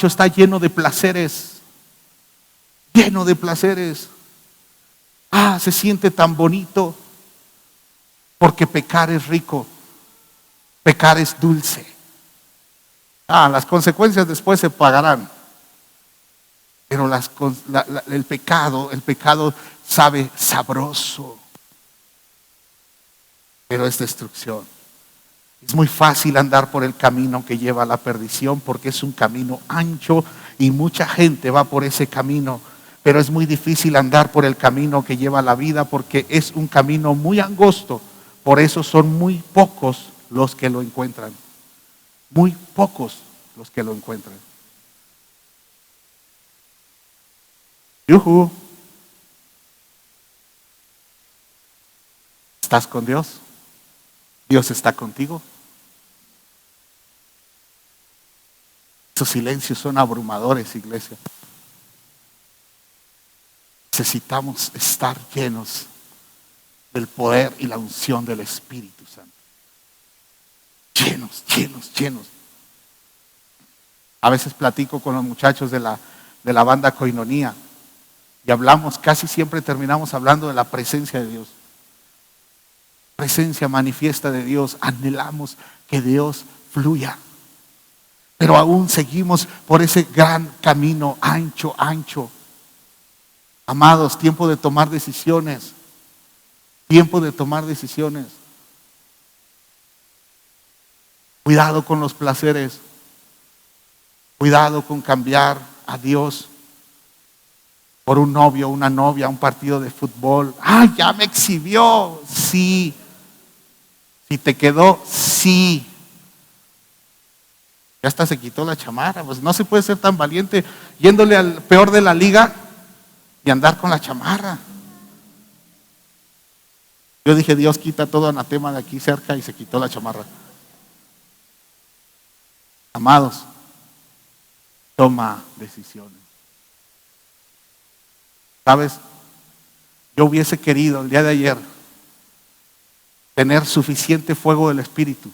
Speaker 1: está lleno de placeres. Lleno de placeres. Se siente tan bonito. Porque pecar es rico, pecar es dulce. Las consecuencias después se pagarán. Pero el pecado sabe sabroso, pero es destrucción. Es muy fácil andar por el camino que lleva a la perdición porque es un camino ancho y mucha gente va por ese camino. Pero es muy difícil andar por el camino que lleva a la vida porque es un camino muy angosto. Por eso son muy pocos los que lo encuentran. Muy pocos los que lo encuentran. ¡Yujú! ¿Estás con Dios? ¿Dios está contigo? Esos silencios son abrumadores, iglesia. Necesitamos estar llenos del poder y la unción del Espíritu Santo. Llenos. A veces platico con los muchachos de la banda Koinonía y hablamos, casi siempre terminamos hablando de la presencia de Dios. Presencia manifiesta de Dios, anhelamos que Dios fluya. Pero aún seguimos por ese gran camino ancho. Amados, tiempo de tomar decisiones. Cuidado con los placeres. Cuidado con cambiar a Dios por un novio, una novia, un partido de fútbol. Ya me exhibió. Sí. Si te quedó, sí. Ya hasta se quitó la chamarra. Pues no se puede ser tan valiente yéndole al peor de la liga y andar con la chamarra. Yo dije, Dios, quita todo anatema de aquí cerca, y se quitó la chamarra. Amados, toma decisiones. ¿Sabes? Yo hubiese querido el día de ayer tener suficiente fuego del Espíritu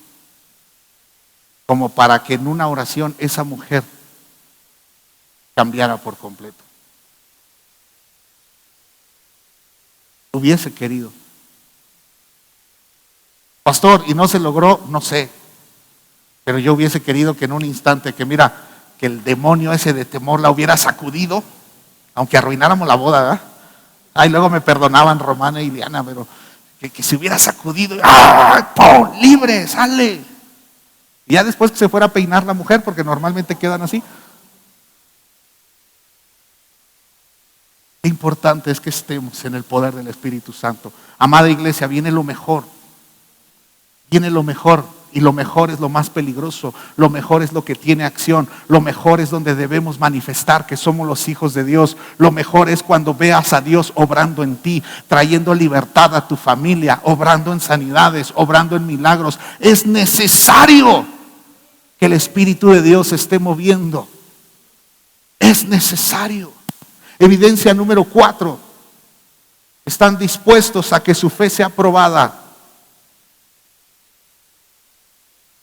Speaker 1: como para que en una oración esa mujer cambiara por completo. Hubiese querido. Pastor, ¿y no se logró? No sé. Pero yo hubiese querido que en un instante, que mira, que el demonio ese de temor la hubiera sacudido, aunque arruináramos la boda, ¿verdad? Ay, luego me perdonaban Romana y Diana, pero que se hubiera sacudido, ¡ah! ¡Pum! ¡Libre! ¡Sale! Y ya después que se fuera a peinar la mujer, porque normalmente quedan así. Qué importante es que estemos en el poder del Espíritu Santo. Amada iglesia, viene lo mejor. Viene lo mejor. Y lo mejor es lo más peligroso. Lo mejor es lo que tiene acción. Lo mejor es donde debemos manifestar que somos los hijos de Dios. Lo mejor es cuando veas a Dios obrando en ti, trayendo libertad a tu familia, obrando en sanidades, obrando en milagros. Es necesario que el Espíritu de Dios se esté moviendo. Es necesario. Evidencia número 4. Están dispuestos a que su fe sea probada.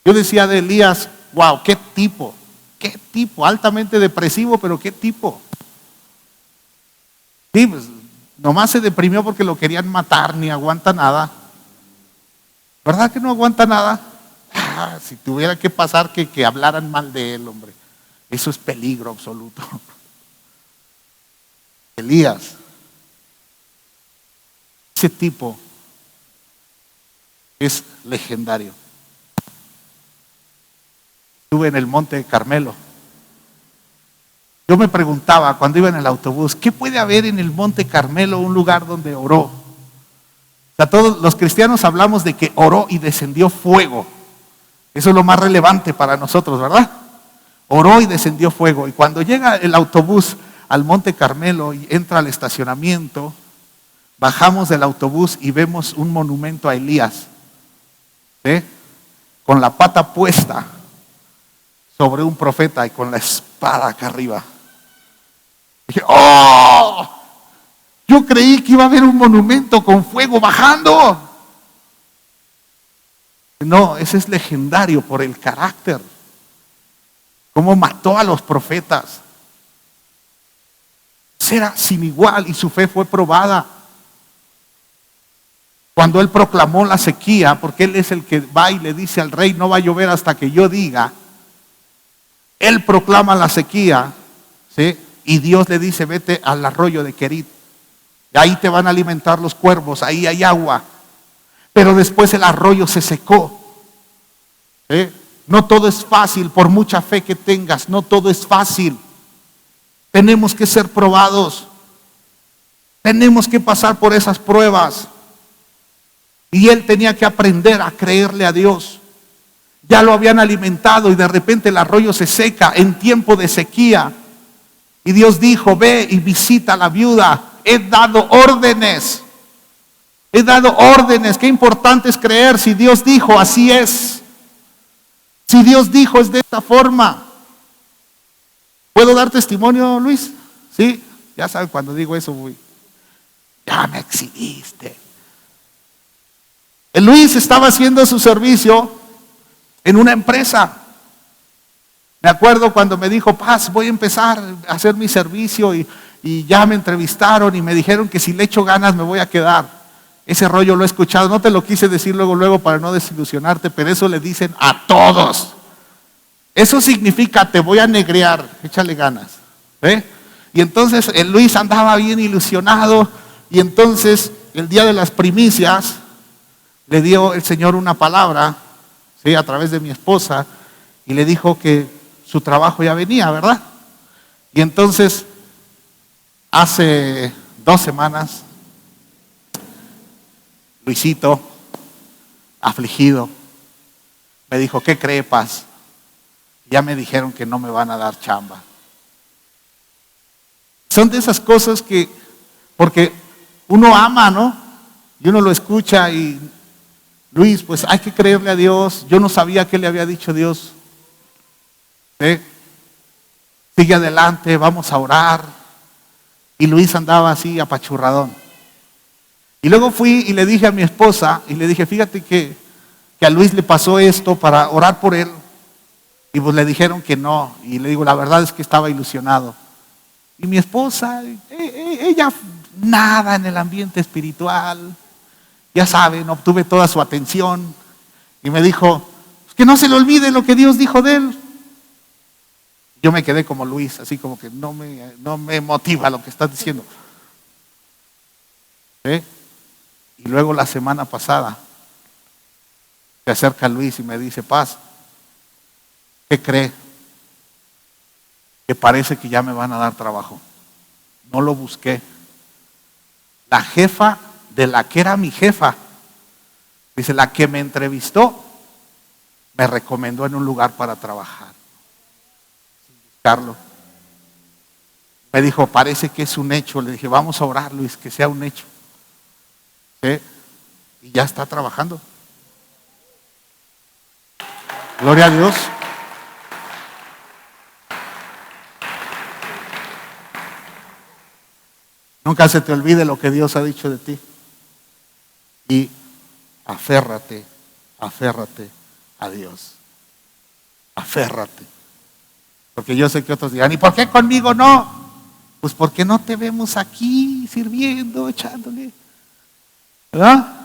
Speaker 1: Yo decía de Elías, wow, qué tipo, altamente depresivo, pero qué tipo. Sí, pues, nomás se deprimió porque lo querían matar, ni aguanta nada. ¿Verdad que no aguanta nada? Si tuviera que pasar que hablaran mal de él, hombre, eso es peligro absoluto. Elías, ese tipo es legendario. Estuve en el Monte Carmelo. Yo me preguntaba cuando iba en el autobús, ¿qué puede haber en el Monte Carmelo, un lugar donde oró? O sea, todos los cristianos hablamos de que oró y descendió fuego. Eso es lo más relevante para nosotros, ¿verdad? Oró y descendió fuego. Y cuando llega el autobús al Monte Carmelo y entra al estacionamiento, bajamos del autobús y vemos un monumento a Elías, ¿sí? Con la pata puesta sobre un profeta y con la espada acá arriba. Dije, ¡oh! Yo creí que iba a haber un monumento con fuego bajando. No, ese es legendario por el carácter. Cómo mató a los profetas. Era sin igual y su fe fue probada. Cuando él proclamó la sequía, porque él es el que va y le dice al rey, no va a llover hasta que yo diga. Él proclama la sequía, ¿sí? Y Dios le dice, vete al arroyo de Querit. Y ahí te van a alimentar los cuervos, ahí hay agua. Pero después el arroyo se secó. ¿Sí? No todo es fácil, por mucha fe que tengas, no todo es fácil. Tenemos que ser probados. Tenemos que pasar por esas pruebas. Y él tenía que aprender a creerle a Dios. Ya lo habían alimentado y de repente el arroyo se seca en tiempo de sequía. Y Dios dijo, ve y visita a la viuda. He dado órdenes. He dado órdenes. Qué importante es creer. Si Dios dijo, así es. Si Dios dijo, es de esta forma. ¿Puedo dar testimonio, Luis? Sí, ya saben, cuando digo eso, ya me exhibiste. El Luis estaba haciendo su servicio en una empresa. Me acuerdo cuando me dijo, Paz, voy a empezar a hacer mi servicio y ya me entrevistaron y me dijeron que si le echo ganas me voy a quedar. Ese rollo lo he escuchado, no te lo quise decir luego para no desilusionarte, pero eso le dicen a todos. Eso significa, te voy a negrear, échale ganas. ¿Eh? Y entonces el Luis andaba bien ilusionado y entonces el día de las primicias le dio el Señor una palabra, ¿sí? A través de mi esposa, y le dijo que su trabajo ya venía, ¿verdad? Y entonces hace 2 semanas, Luisito, afligido, me dijo, ¿qué cree, Paz? Ya me dijeron que no me van a dar chamba. Son de esas cosas que, porque uno ama, ¿no? Y uno lo escucha y, Luis, pues hay que creerle a Dios. Yo no sabía qué le había dicho Dios. ¿Sí? Sigue adelante, vamos a orar. Y Luis andaba así apachurradón. Y luego fui y le dije a mi esposa, y le dije, fíjate que a Luis le pasó esto para orar por él. Y pues le dijeron que no. Y le digo, la verdad es que estaba ilusionado. Y mi esposa, ella nada en el ambiente espiritual. Ya saben, obtuve toda su atención. Y me dijo, que no se le olvide lo que Dios dijo de él. Yo me quedé como Luis, así como que no me motiva lo que estás diciendo. ¿Eh? Y luego la semana pasada se acerca Luis y me dice, Paz, ¿qué cree? Que parece que ya me van a dar trabajo. No lo busqué. La jefa de la que era mi jefa, dice, la que me entrevistó, me recomendó en un lugar para trabajar. Carlos. Me dijo, parece que es un hecho. Le dije, vamos a orar, Luis, que sea un hecho. ¿Sí? Y ya está trabajando. Gloria a Dios. Nunca se te olvide lo que Dios ha dicho de ti. Y aférrate a Dios. Aférrate. Porque yo sé que otros dirán, ¿y por qué conmigo no? Pues porque no te vemos aquí sirviendo, echándole. ¿Verdad?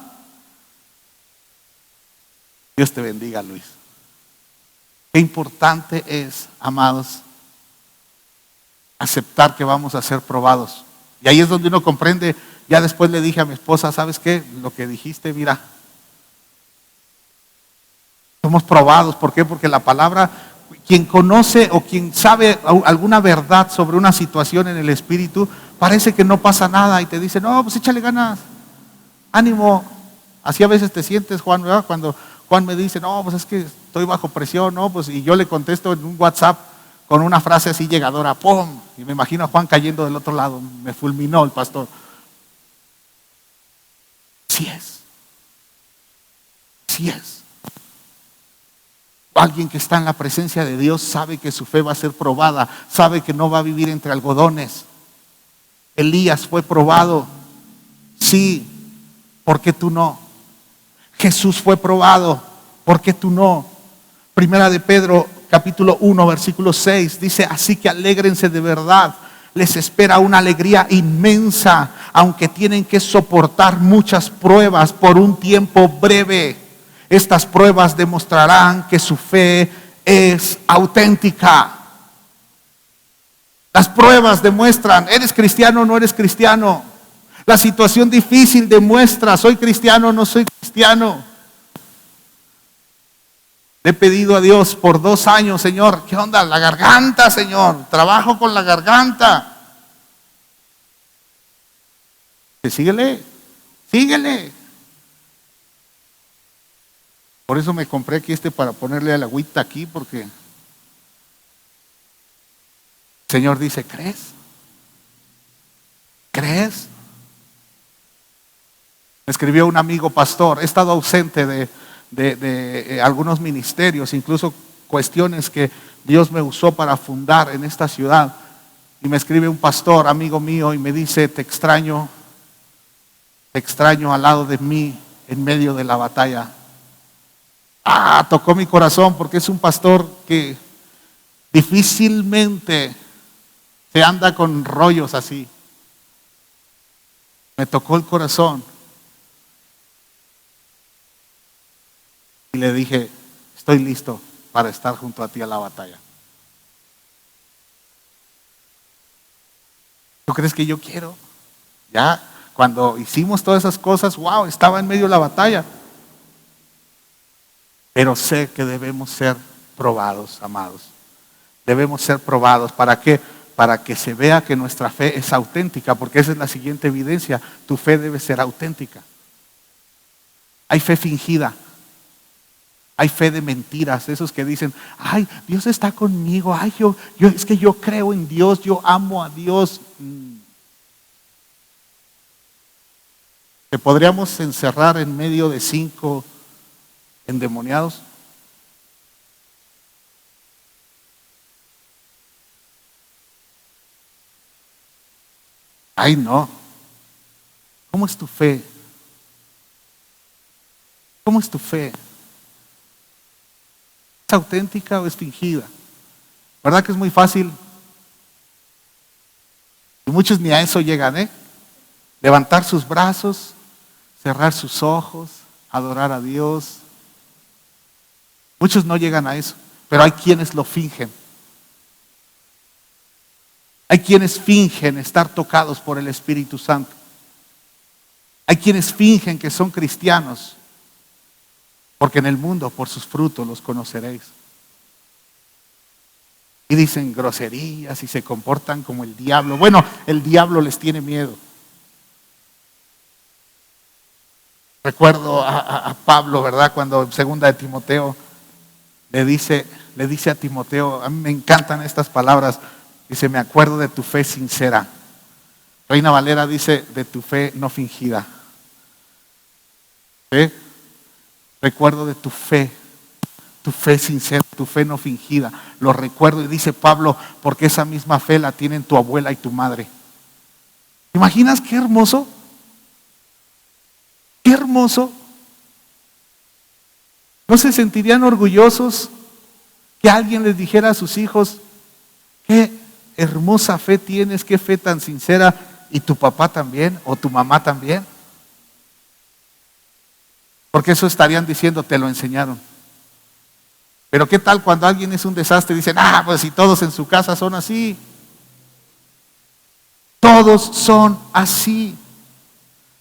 Speaker 1: Dios te bendiga, Luis. Qué importante es, amados, aceptar que vamos a ser probados. Y ahí es donde uno comprende. Ya después le dije a mi esposa, ¿sabes qué? Lo que dijiste, mira, somos probados. ¿Por qué? Porque la palabra, quien conoce o quien sabe alguna verdad sobre una situación en el espíritu, parece que no pasa nada y te dice, no, pues échale ganas, ánimo. Así a veces te sientes, Juan, ¿verdad? Cuando Juan me dice, no, pues es que estoy bajo presión, ¿no? Pues, y yo le contesto en un WhatsApp con una frase así llegadora, ¡pum! Y me imagino a Juan cayendo del otro lado, me fulminó el pastor. Sí es. Sí es. Alguien que está en la presencia de Dios sabe que su fe va a ser probada, sabe que no va a vivir entre algodones. Elías fue probado, sí, ¿por qué tú no? Jesús fue probado, ¿por qué tú no? Primera de Pedro, capítulo 1, versículo 6, dice, así que alégrense de verdad, les espera una alegría inmensa, aunque tienen que soportar muchas pruebas por un tiempo breve. Estas pruebas demostrarán que su fe es auténtica. Las pruebas demuestran, ¿eres cristiano o no eres cristiano? La situación difícil demuestra, ¿soy cristiano o no soy cristiano? Le he pedido a Dios por 2 años, Señor, ¿qué onda? La garganta, Señor, trabajo con la garganta. Síguele. Por eso me compré aquí para ponerle a la agüita aquí, porque el Señor dice, ¿crees? ¿Crees? Me escribió un amigo pastor, he estado ausente de algunos ministerios, incluso cuestiones que Dios me usó para fundar en esta ciudad. Y me escribe un pastor, amigo mío, y me dice, te extraño al lado de mí en medio de la batalla. Tocó mi corazón porque es un pastor que difícilmente se anda con rollos así. Me tocó el corazón. Y le dije, estoy listo para estar junto a ti a la batalla. ¿Tú crees que yo quiero? Ya, cuando hicimos todas esas cosas, wow, estaba en medio de la batalla. Pero sé que debemos ser probados, amados. Debemos ser probados. ¿Para qué? Para que se vea que nuestra fe es auténtica, porque esa es la siguiente evidencia. Tu fe debe ser auténtica. Hay fe fingida. Hay fe de mentiras, esos que dicen, ay, Dios está conmigo, ay, es que yo creo en Dios, yo amo a Dios. ¿Te podríamos encerrar en medio de 5 endemoniados? Ay, no. ¿Cómo es tu fe? ¿Cómo es tu fe? ¿Es auténtica o es fingida? ¿Verdad que es muy fácil muchos ni a eso llegan, ¿eh? Levantar sus brazos, cerrar sus ojos, adorar a Dios. Muchos no llegan a eso, pero hay quienes lo fingen. Hay quienes fingen estar tocados por el Espíritu Santo. Hay quienes fingen que son cristianos, porque en el mundo por sus frutos los conoceréis. Y dicen groserías y se comportan como el diablo. Bueno, el diablo les tiene miedo. Recuerdo a Pablo, ¿verdad? Cuando en segunda de Timoteo le dice a Timoteo, a mí me encantan estas palabras, dice, me acuerdo de tu fe sincera. Reina Valera dice, de tu fe no fingida. ¿Sí? Recuerdo de tu fe sincera, tu fe no fingida. Lo recuerdo y dice Pablo, porque esa misma fe la tienen tu abuela y tu madre. ¿Te imaginas qué hermoso? Qué hermoso. ¿No se sentirían orgullosos que alguien les dijera a sus hijos, qué hermosa fe tienes, qué fe tan sincera, y tu papá también, o tu mamá también? Porque eso estarían diciendo, te lo enseñaron. Pero ¿qué tal cuando alguien es un desastre y dicen, pues si todos en su casa son así? Todos son así.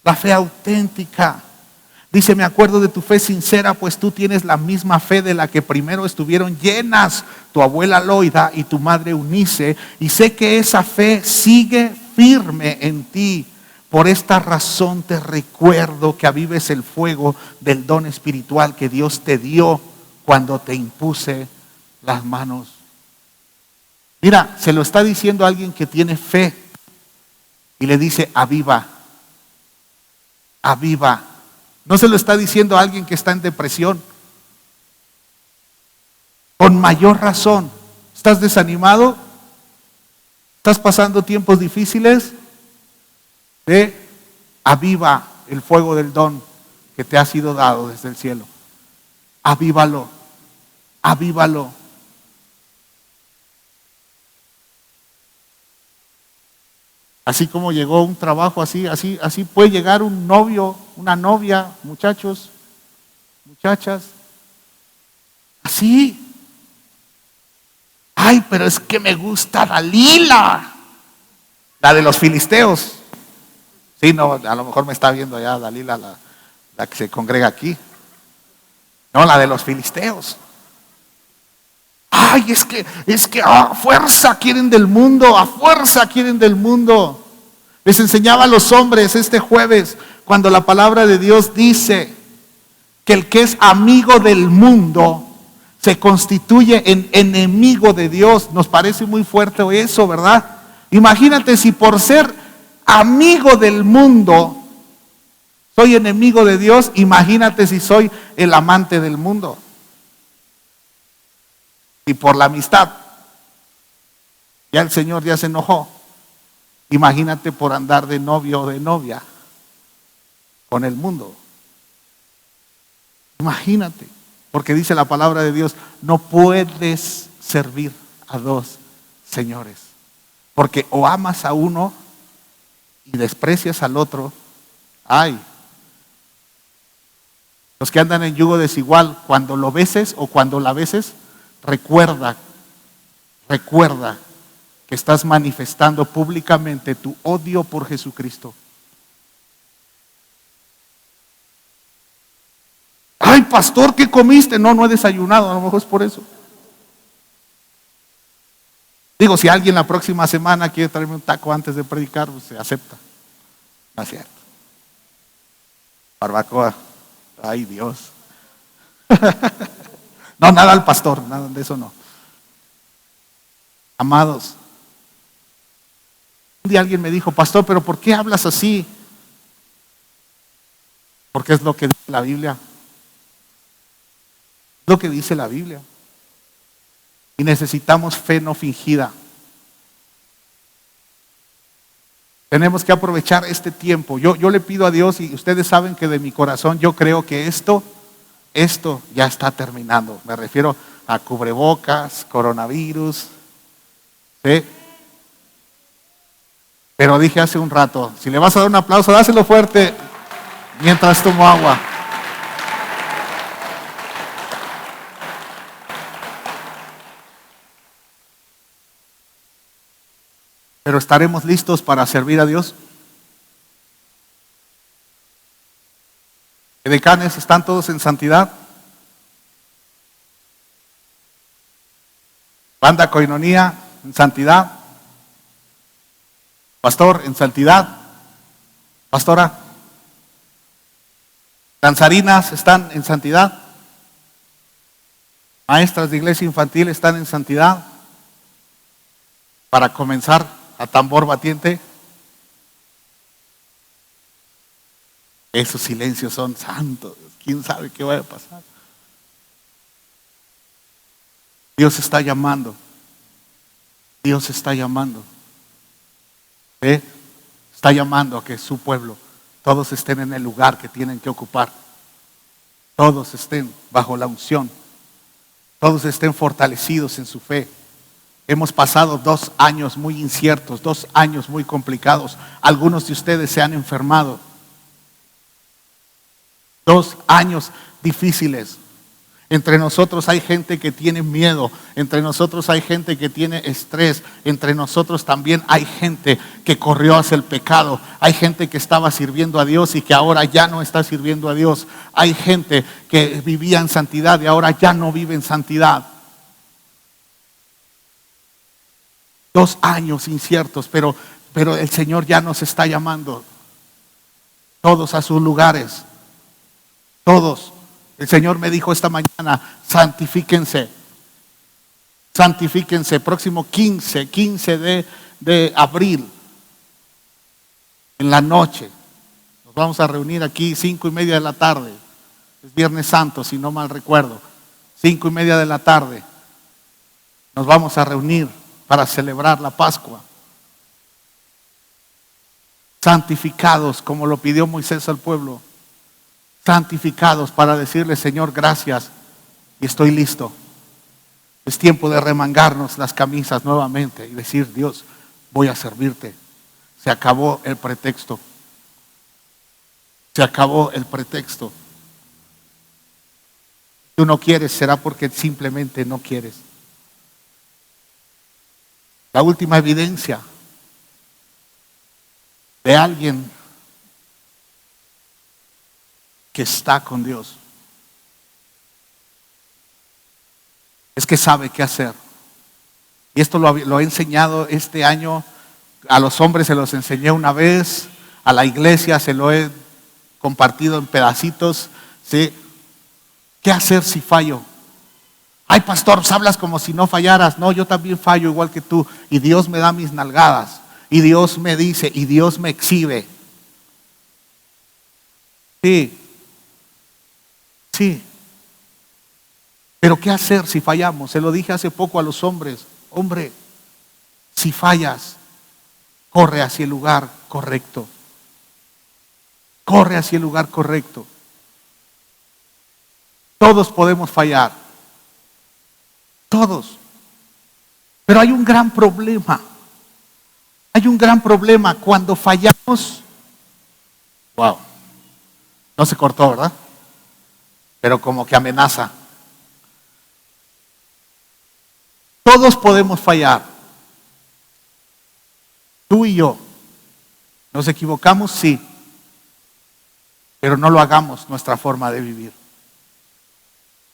Speaker 1: La fe auténtica. Dice, me acuerdo de tu fe sincera, pues tú tienes la misma fe de la que primero estuvieron llenas tu abuela Loida y tu madre Eunice, y sé que esa fe sigue firme en ti. Por esta razón te recuerdo que avives el fuego del don espiritual que Dios te dio cuando te impuse las manos. Mira, se lo está diciendo a alguien que tiene fe y le dice, aviva, aviva. No se lo está diciendo a alguien que está en depresión. Con mayor razón, ¿estás desanimado? ¿Estás pasando tiempos difíciles? Aviva el fuego del don que te ha sido dado desde el cielo. Avívalo, avívalo. Así como llegó un trabajo, así puede llegar un novio, una novia, muchachos, muchachas. Así. Ay, pero es que me gusta Dalila, la de los filisteos. Sí, no, a lo mejor me está viendo ya Dalila, la que se congrega aquí. No, la de los filisteos. Ay, es que a fuerza quieren del mundo, a fuerza quieren del mundo. Les enseñaba a los hombres este jueves, cuando la palabra de Dios dice que el que es amigo del mundo se constituye en enemigo de Dios. Nos parece muy fuerte eso, ¿verdad? Imagínate si por ser amigo del mundo soy enemigo de Dios, imagínate si soy el amante del mundo. Y por la amistad, ya el Señor ya se enojó. Imagínate por andar de novio o de novia con el mundo. Imagínate, porque dice la palabra de Dios, no puedes servir a dos señores. Porque o amas a uno y desprecias al otro. Ay, los que andan en yugo desigual, cuando lo beses o cuando la beses, recuerda que estás manifestando públicamente tu odio por Jesucristo. Ay, pastor, ¿qué comiste? No he desayunado, a lo mejor es por eso. Digo, si alguien la próxima semana quiere traerme un taco antes de predicar, pues se acepta. No es cierto. Barbacoa. Ay, Dios. No, nada al pastor, nada de eso no. Amados, un día alguien me dijo, pastor, pero ¿por qué hablas así? Porque es lo que dice la Biblia. Es lo que dice la Biblia. Y necesitamos fe no fingida. Tenemos que aprovechar este tiempo. Yo le pido a Dios, y ustedes saben que de mi corazón yo creo que esto ya está terminando. Me refiero a cubrebocas, coronavirus. ¿Sí? Pero dije hace un rato, si le vas a dar un aplauso, dáselo fuerte mientras tomo agua. Pero ¿estaremos listos para servir a Dios? ¿Edecanes están todos en santidad? ¿Banda Coinonía en santidad? ¿Pastor en santidad? ¿Pastora? ¿Danzarinas están en santidad? ¿Maestras de iglesia infantil están en santidad? Para comenzar a tambor batiente. Esos silencios son santos. ¿Quién sabe qué va a pasar? Dios está llamando. Dios está llamando. ¿Eh? Está llamando a que su pueblo, todos estén en el lugar que tienen que ocupar. Todos estén bajo la unción. Todos estén fortalecidos en su fe. Hemos pasado 2 años muy inciertos, 2 años muy complicados. Algunos de ustedes se han enfermado. 2 años difíciles. Entre nosotros hay gente que tiene miedo, entre nosotros hay gente que tiene estrés, entre nosotros también hay gente que corrió hacia el pecado, hay gente que estaba sirviendo a Dios y que ahora ya no está sirviendo a Dios, hay gente que vivía en santidad y ahora ya no vive en santidad. 2 años inciertos, pero el Señor ya nos está llamando, todos a sus lugares, todos. El Señor me dijo esta mañana, santifíquense, santifíquense. Próximo 15 de abril, en la noche, nos vamos a reunir aquí 5:30 de la tarde. Es Viernes Santo, si no mal recuerdo. 5:30 de la tarde, nos vamos a reunir para celebrar la Pascua. Santificados, como lo pidió Moisés al pueblo. Santificados para decirle, Señor, gracias y estoy listo. Es tiempo de remangarnos las camisas nuevamente y decir, Dios, voy a servirte. Se acabó el pretexto. Se acabó el pretexto. Tú no quieres, será porque simplemente no quieres. La última evidencia de alguien que está con Dios es que sabe qué hacer. Y esto lo he enseñado este año. A los hombres se los enseñé una vez, a la iglesia se lo he compartido en pedacitos, ¿sí? ¿Qué hacer si fallo? Ay, pastor, hablas como si no fallaras. No, yo también fallo igual que tú. Y Dios me da mis nalgadas. Y Dios me dice, y Dios me exhibe. Sí. Sí. Pero ¿qué hacer si fallamos? Se lo dije hace poco a los hombres. Hombre, si fallas, corre hacia el lugar correcto. Corre hacia el lugar correcto. Todos podemos fallar. Todos. Pero hay un gran problema. Hay un gran problema cuando fallamos. Wow. No se cortó, ¿verdad? Pero como que amenaza. Todos podemos fallar. Tú y yo. ¿Nos equivocamos? Sí. Pero no lo hagamos nuestra forma de vivir.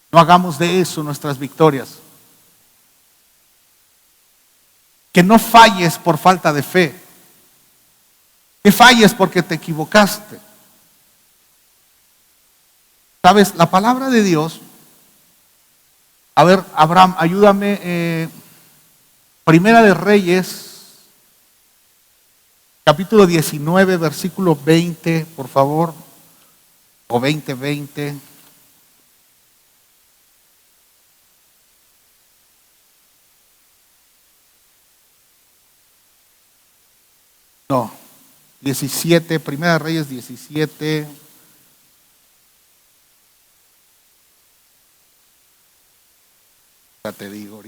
Speaker 1: No hagamos de eso nuestras victorias. Que no falles por falta de fe. Que falles porque te equivocaste. ¿Sabes? La palabra de Dios. A ver, Abraham, ayúdame. Primera de Reyes, capítulo 19, versículo 20, por favor. O 20. No, 17, Primera de Reyes 17. Ahorita te digo.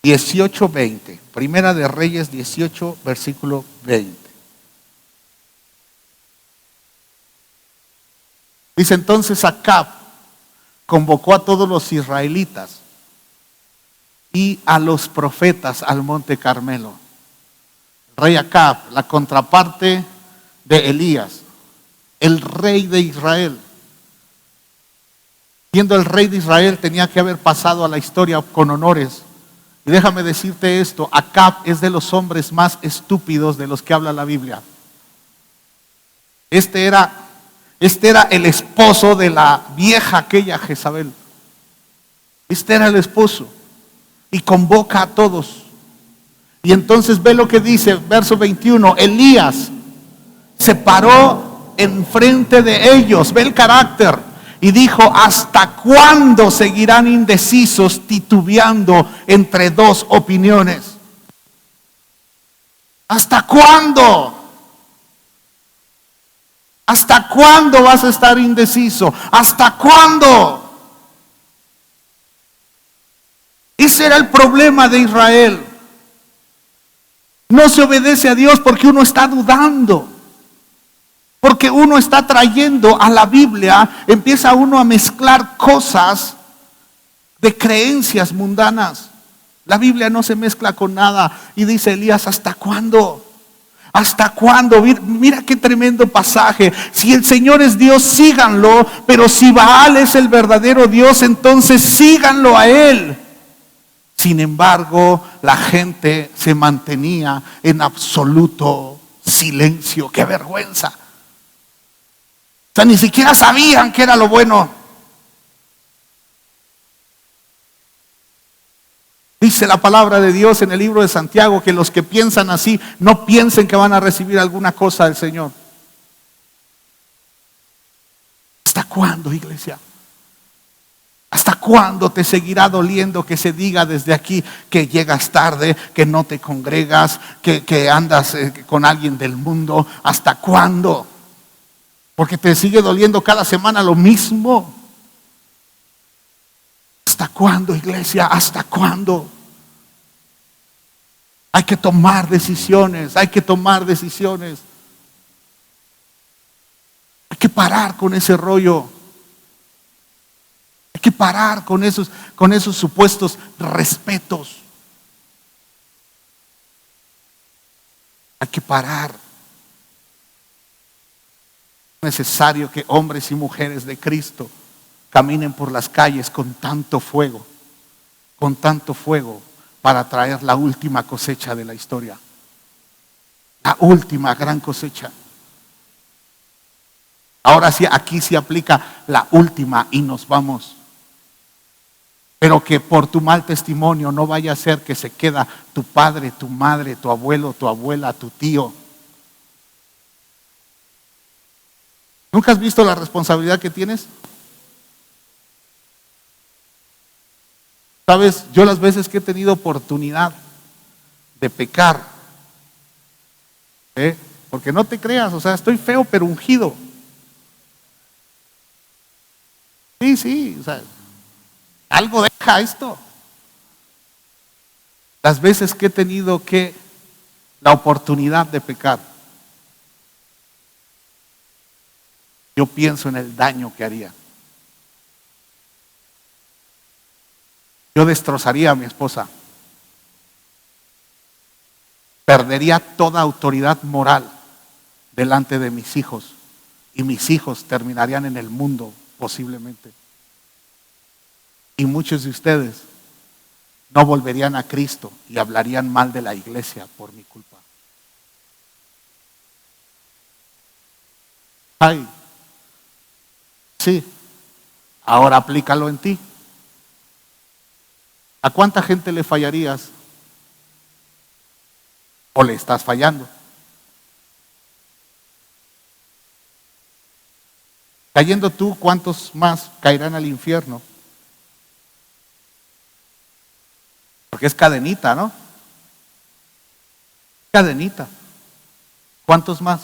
Speaker 1: 18:20. Primera de Reyes 18, versículo 20. Dice entonces Acab convocó a todos los israelitas y a los profetas al monte Carmelo. El rey Acab, la contraparte de Elías, el rey de Israel. Siendo el rey de Israel, tenía que haber pasado a la historia con honores. Y déjame decirte esto, Acab es de los hombres más estúpidos de los que habla la Biblia. Este era el esposo de la vieja aquella Jezabel. Este era el esposo. Y convoca a todos. Y entonces ve lo que dice, verso 21, Elías se paró enfrente de ellos, ve el carácter, y dijo: ¿hasta cuándo seguirán indecisos, titubeando entre dos opiniones? ¿Hasta cuándo? ¿Hasta cuándo vas a estar indeciso? ¿Hasta cuándo? Ese era el problema de Israel. No se obedece a Dios porque uno está dudando. Porque uno está trayendo a la Biblia, empieza uno a mezclar cosas de creencias mundanas. La Biblia no se mezcla con nada. Y dice Elías: ¿hasta cuándo? ¿Hasta cuándo? Mira qué tremendo pasaje. Si el Señor es Dios, síganlo. Pero si Baal es el verdadero Dios, entonces síganlo a él. Sin embargo, la gente se mantenía en absoluto silencio. ¡Qué vergüenza! O sea, ni siquiera sabían qué era lo bueno. Dice la palabra de Dios en el libro de Santiago que los que piensan así no piensen que van a recibir alguna cosa del Señor. ¿Hasta cuándo, iglesia? ¿Hasta cuándo te seguirá doliendo que se diga desde aquí que llegas tarde, que no te congregas, que andas con alguien del mundo? ¿Hasta cuándo? Porque te sigue doliendo cada semana lo mismo. ¿Hasta cuándo, iglesia? ¿Hasta cuándo? Hay que tomar decisiones, hay que tomar decisiones. Hay que parar con ese rollo. Hay que parar con esos supuestos respetos. Hay que parar. Es necesario que hombres y mujeres de Cristo caminen por las calles con tanto fuego para traer la última cosecha de la historia. La última gran cosecha. Ahora sí, aquí sí aplica la última y nos vamos. Pero que por tu mal testimonio no vaya a ser que se queda tu padre, tu madre, tu abuelo, tu abuela, tu tío. ¿Nunca has visto la responsabilidad que tienes? Sabes, yo las veces que he tenido oportunidad de pecar, porque no te creas, o sea, estoy feo pero ungido. Sí, o sea, algo deja esto. Las veces que he tenido la oportunidad de pecar, yo pienso en el daño que haría. Yo destrozaría a mi esposa. Perdería toda autoridad moral delante de mis hijos. Y mis hijos terminarían en el mundo, posiblemente. Y muchos de ustedes no volverían a Cristo y hablarían mal de la iglesia por mi culpa. Ay, sí, ahora aplícalo en ti. ¿A cuánta gente le fallarías? ¿O le estás fallando? Cayendo tú, ¿cuántos más caerán al infierno? Porque es cadenita, ¿no? Cadenita. ¿Cuántos más?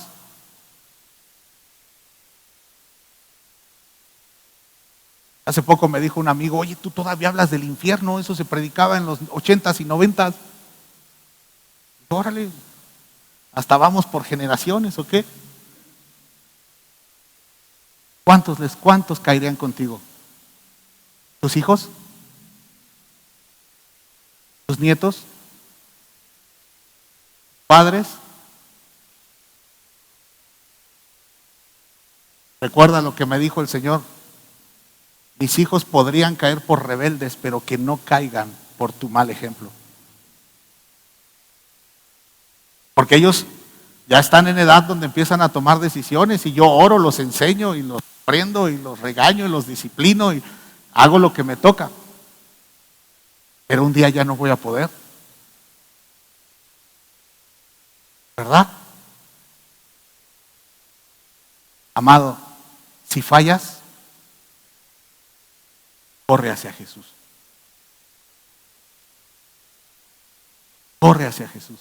Speaker 1: Hace poco me dijo un amigo, oye, tú todavía hablas del infierno, eso se predicaba en los 80s y 90s. Órale, hasta vamos por generaciones, ¿o qué? ¿Cuántos caerían contigo? ¿Tus hijos? ¿Tus nietos? ¿Padres? Recuerda lo que me dijo el Señor. Mis hijos podrían caer por rebeldes, pero que no caigan por tu mal ejemplo. Porque ellos ya están en edad donde empiezan a tomar decisiones y yo oro, los enseño y los prendo y los regaño y los disciplino y hago lo que me toca. Pero un día ya no voy a poder. ¿Verdad? Amado, si fallas, corre hacia Jesús. Corre hacia Jesús.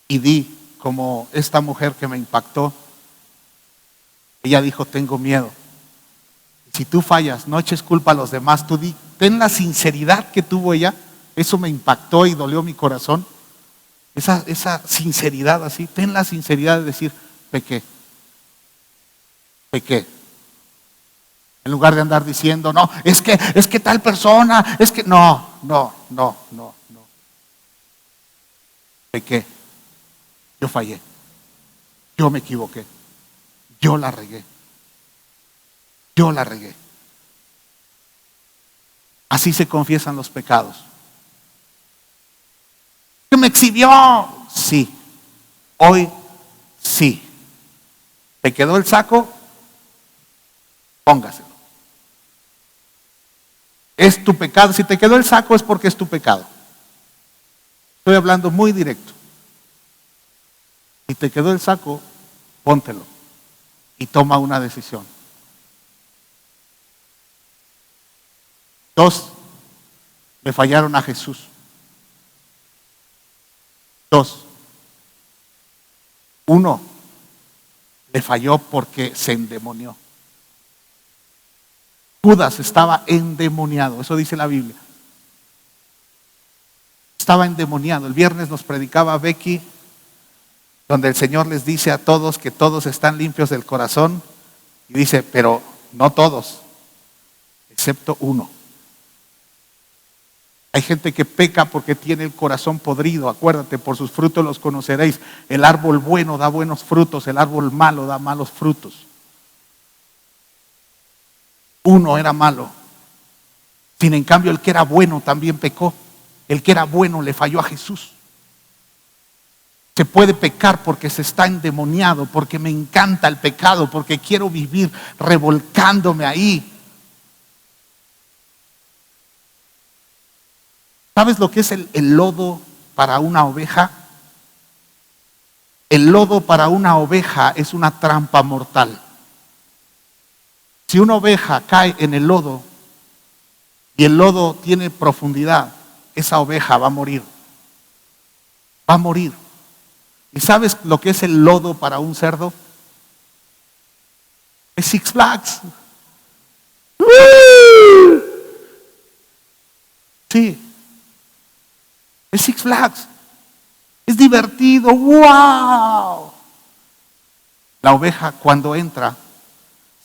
Speaker 1: Y di, como esta mujer que me impactó, ella dijo, tengo miedo. Si tú fallas, no eches culpa a los demás, tú di, ten la sinceridad que tuvo ella. Eso me impactó y dolió mi corazón. Esa sinceridad así, ten la sinceridad de decir, pequé. En lugar de andar diciendo, no, es que tal persona, es que no. Pequé. Yo fallé. Yo me equivoqué. Yo la regué. Así se confiesan los pecados. ¿Que me exhibió? Sí. Hoy sí. ¿Te quedó el saco? Póngaselo. Es tu pecado. Si te quedó el saco es porque es tu pecado. Estoy hablando muy directo. Si te quedó el saco, póntelo y toma una decisión. 2, le fallaron a Jesús. 2, 1, le falló porque se endemonió. Judas estaba endemoniado, eso dice la Biblia. Estaba endemoniado. El viernes nos predicaba Becky, donde el Señor les dice a todos que todos están limpios del corazón, y dice, pero no todos, excepto uno. Hay gente que peca porque tiene el corazón podrido. Acuérdate, por sus frutos los conoceréis. El árbol bueno da buenos frutos, el árbol malo da malos frutos. Uno era malo. Sin en cambio, el que era bueno también pecó. El que era bueno le falló a Jesús. Se puede pecar porque se está endemoniado, porque me encanta el pecado, porque quiero vivir revolcándome ahí. ¿Sabes lo que es el lodo para una oveja? El lodo para una oveja es una trampa mortal. Si una oveja cae en el lodo y el lodo tiene profundidad, esa oveja va a morir. Va a morir. ¿Y sabes lo que es el lodo para un cerdo? Es Six Flags. Sí. Es Six Flags. Es divertido. ¡Wow! La oveja cuando entra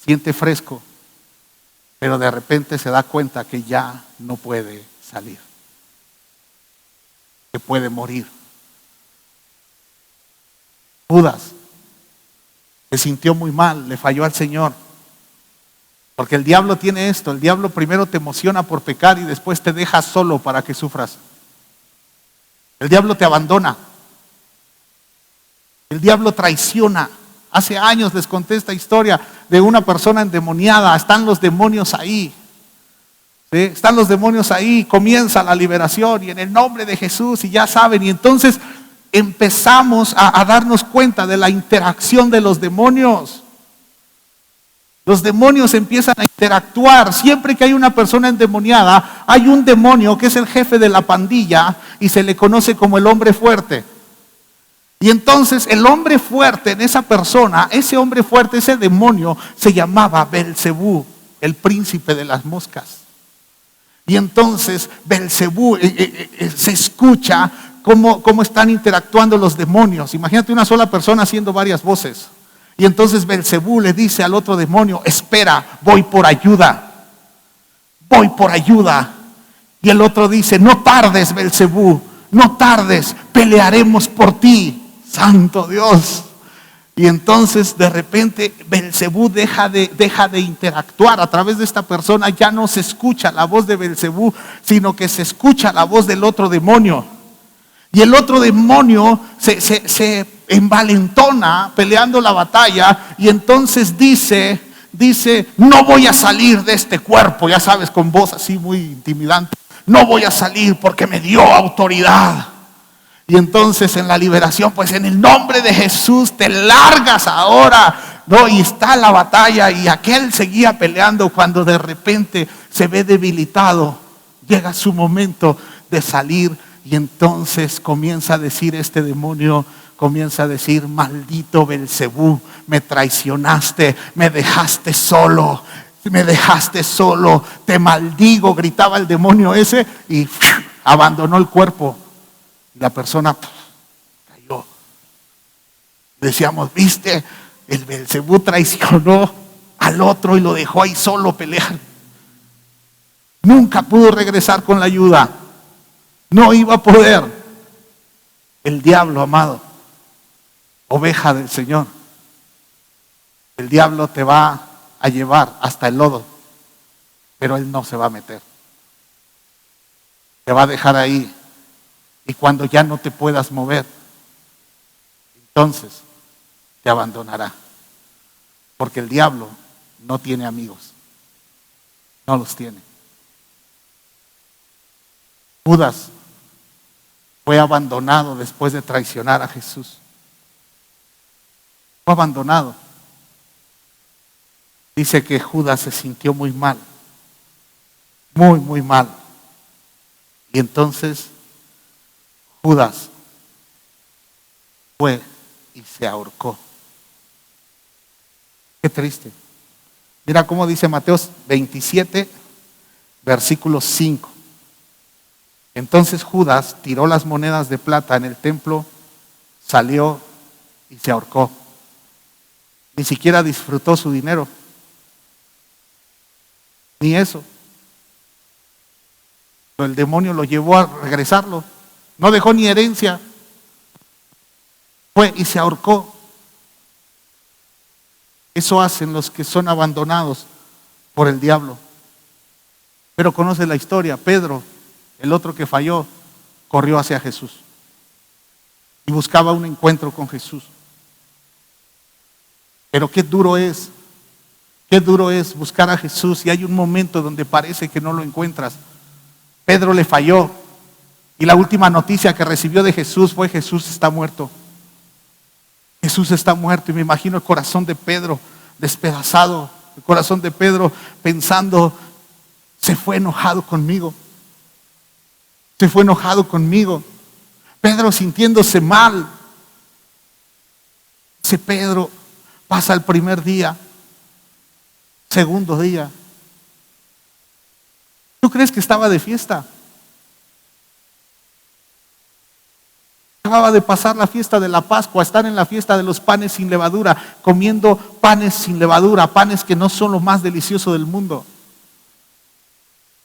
Speaker 1: siente fresco, pero de repente se da cuenta que ya no puede salir, que puede morir. Judas se sintió muy mal, le falló al Señor. Porque el diablo tiene esto, el diablo primero te emociona por pecar y después te deja solo para que sufras. El diablo te abandona. El diablo traiciona. Hace años les conté esta historia de una persona endemoniada. Están los demonios ahí. ¿Sí? Están los demonios ahí. Comienza la liberación y en el nombre de Jesús y ya saben. Y entonces empezamos a darnos cuenta de la interacción de los demonios. Los demonios empiezan a interactuar. Siempre que hay una persona endemoniada, hay un demonio que es el jefe de la pandilla y se le conoce como el hombre fuerte. Y entonces el hombre fuerte en esa persona, ese hombre fuerte, ese demonio, se llamaba Belcebú. el príncipe de las moscas. Y entonces Belcebú se escucha cómo están interactuando los demonios. Imagínate una sola persona haciendo varias voces. Y entonces Belcebú le dice al otro demonio: espera, voy por ayuda. Voy por ayuda. Y el otro dice: no tardes, Belcebú, no tardes, pelearemos por ti. Santo Dios. Y entonces de repente Belcebú deja de interactuar a través de esta persona. Ya no se escucha la voz de Belcebú, sino que se escucha la voz del otro demonio. Y el otro demonio se envalentona peleando la batalla. Y entonces dice, no voy a salir de este cuerpo. Ya sabes, con voz así muy intimidante. No voy a salir porque me dio autoridad. Y entonces en la liberación, pues en el nombre de Jesús te largas ahora, ¿no? Y está la batalla y aquel seguía peleando cuando de repente se ve debilitado. Llega su momento de salir y entonces comienza a decir este demonio, comienza a decir: maldito Belcebú, me traicionaste, me dejaste solo, te maldigo, gritaba el demonio ese y abandonó el cuerpo. La persona cayó. Decíamos: viste, el Belcebú traicionó al otro y lo dejó ahí solo pelear. Nunca pudo regresar con la ayuda. No iba a poder. El diablo, amado, oveja del Señor, el diablo te va a llevar hasta el lodo, pero él no se va a meter. Te va a dejar ahí. Y cuando ya no te puedas mover, entonces te abandonará. Porque el diablo no tiene amigos. No los tiene. Judas fue abandonado después de traicionar a Jesús. Fue abandonado. Dice que Judas se sintió muy mal. Muy, muy mal. Y entonces Judas fue y se ahorcó. Qué triste. Mira cómo dice Mateo 27, versículo 5. Entonces Judas tiró las monedas de plata en el templo, salió y se ahorcó. Ni siquiera disfrutó su dinero. Ni eso. Pero el demonio lo llevó a regresarlo. No dejó ni herencia. Fue y se ahorcó. Eso hacen los que son abandonados por el diablo. Pero conoce la historia. Pedro, el otro que falló, corrió hacia Jesús y buscaba un encuentro con Jesús. Pero qué duro es buscar a Jesús y hay un momento donde parece que no lo encuentras. Pedro le falló y la última noticia que recibió de Jesús fue: Jesús está muerto. Jesús está muerto. Y me imagino el corazón de Pedro despedazado, el corazón de Pedro pensando: se fue enojado conmigo. Se fue enojado conmigo. Pedro sintiéndose mal. Ese Pedro pasa el primer día, segundo día. ¿Tú crees que estaba de fiesta? Acababa de pasar la fiesta de la Pascua, estar en la fiesta de los panes sin levadura, comiendo panes sin levadura, panes que no son lo más delicioso del mundo.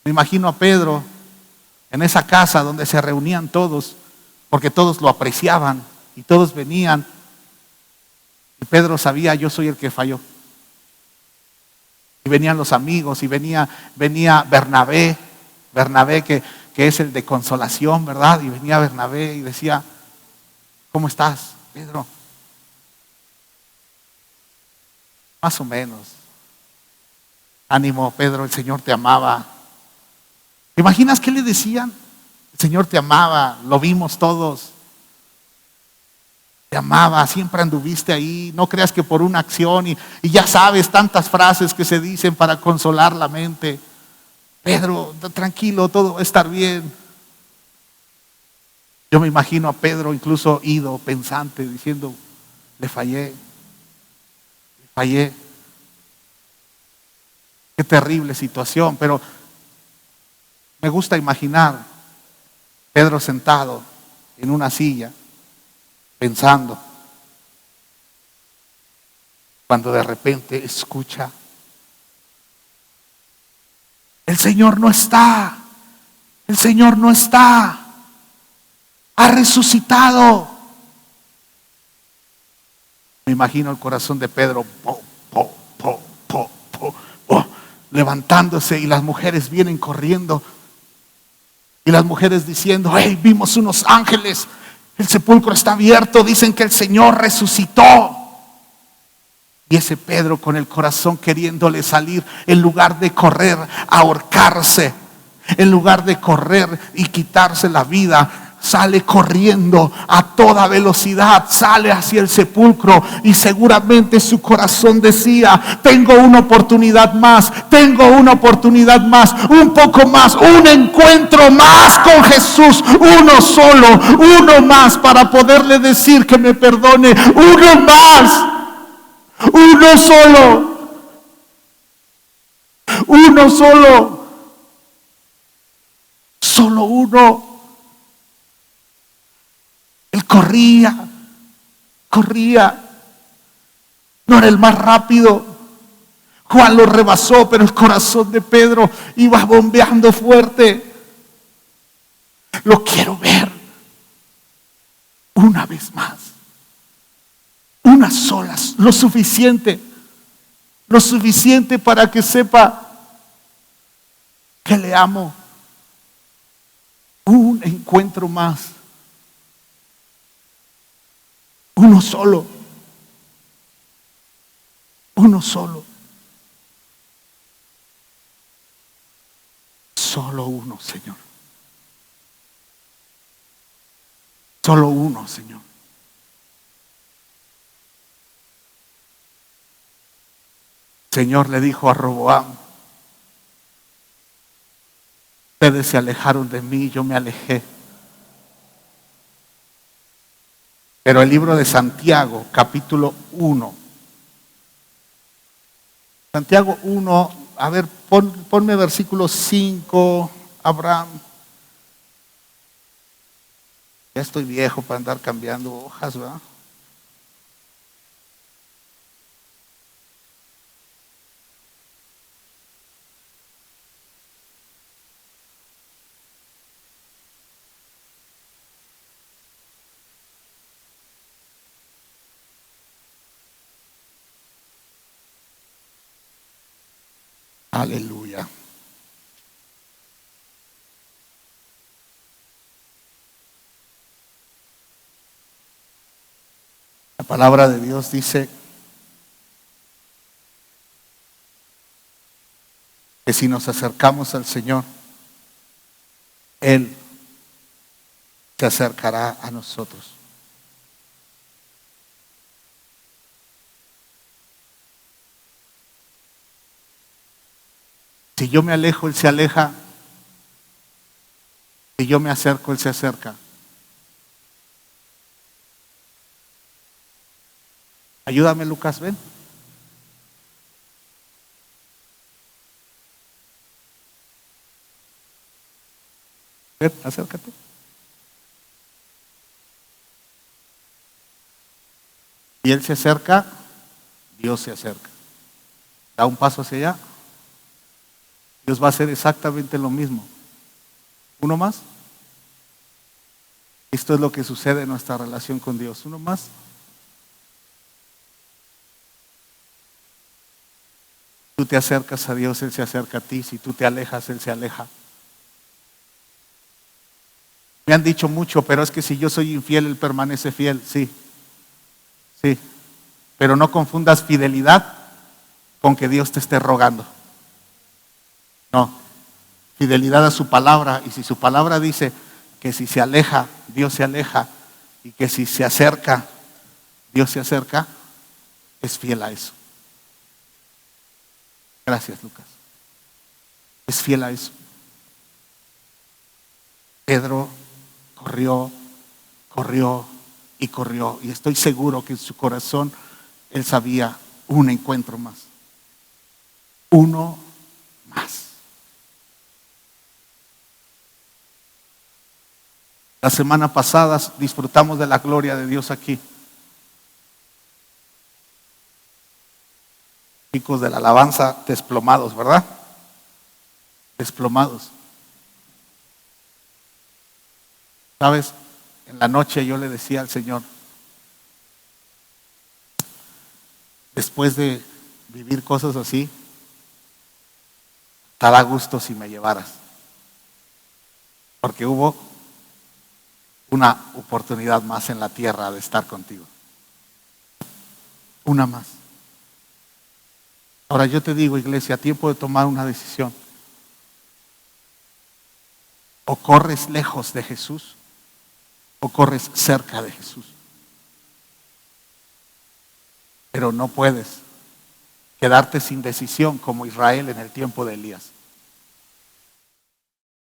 Speaker 1: Me imagino a Pedro en esa casa donde se reunían todos, porque todos lo apreciaban y todos venían. Y Pedro sabía: yo soy el que falló. Y venían los amigos y venía Bernabé que es el de consolación, ¿verdad? Y venía Bernabé y decía: ¿cómo estás, Pedro? Más o menos. Ánimo, Pedro, el Señor te amaba. ¿Te imaginas qué le decían? El Señor te amaba, lo vimos todos. Te amaba, siempre anduviste ahí. No creas que por una acción y ya sabes tantas frases que se dicen para consolar la mente. Pedro, tranquilo, todo va a estar bien. Yo me imagino a Pedro incluso ido, pensante, diciendo: le fallé. Qué terrible situación, pero me gusta imaginar Pedro sentado en una silla, pensando, cuando de repente escucha: el Señor no está, el Señor no está, ha resucitado. Me imagino el corazón de Pedro levantándose, y las mujeres vienen corriendo, y las mujeres diciendo: hey, vimos unos ángeles, el sepulcro está abierto, dicen que el Señor resucitó. Y ese Pedro, con el corazón queriéndole salir, en lugar de correr a ahorcarse, en lugar de correr y quitarse la vida, sale corriendo a toda velocidad, sale hacia el sepulcro, y seguramente su corazón decía: tengo una oportunidad más, tengo una oportunidad más, un poco más, un encuentro más con Jesús, uno solo, uno más, para poderle decir que me perdone, uno más. Uno solo, uno solo, solo uno. Él corría, no era el más rápido. Juan lo rebasó, pero el corazón de Pedro iba bombeando fuerte. Lo quiero ver una vez más. Una sola, lo suficiente para que sepa que le amo. Un encuentro más, uno solo, solo uno, Señor, solo uno, Señor. Señor le dijo a Roboam: ustedes se alejaron de mí, yo me alejé. Pero el libro de Santiago, capítulo 1. Santiago 1, a ver, ponme versículo 5, Abraham. Ya estoy viejo para andar cambiando hojas, ¿verdad? Aleluya. La palabra de Dios dice que si nos acercamos al Señor, Él se acercará a nosotros. Si yo me alejo, Él se aleja. Si yo me acerco, Él se acerca. Ayúdame, Lucas, ven. Ven, acércate. Y Él se acerca, Dios se acerca. Da un paso hacia allá. Dios va a hacer exactamente lo mismo. ¿Uno más? Esto es lo que sucede en nuestra relación con Dios. ¿Uno más? Tú te acercas a Dios, Él se acerca a ti. Si tú te alejas, Él se aleja. Me han dicho mucho, pero es que si yo soy infiel, Él permanece fiel. Sí, sí. Pero no confundas fidelidad con que Dios te esté rogando. No, fidelidad a su palabra. Y si su palabra dice que si se aleja, Dios se aleja, y que si se acerca, Dios se acerca, es fiel a eso. Gracias, Lucas. Es fiel a eso. Pedro corrió, y estoy seguro que en su corazón él sabía: un encuentro más. Uno más. La semana pasada disfrutamos de la gloria de Dios aquí. Chicos de la alabanza desplomados, ¿verdad? Desplomados. ¿Sabes? En la noche yo le decía al Señor, después de vivir cosas así, estará a gusto si me llevaras. Porque hubo una oportunidad más en la tierra de estar contigo. Una más. Ahora yo te digo, iglesia, tiempo de tomar una decisión. O corres lejos de Jesús, o corres cerca de Jesús. Pero no puedes quedarte sin decisión como Israel en el tiempo de Elías.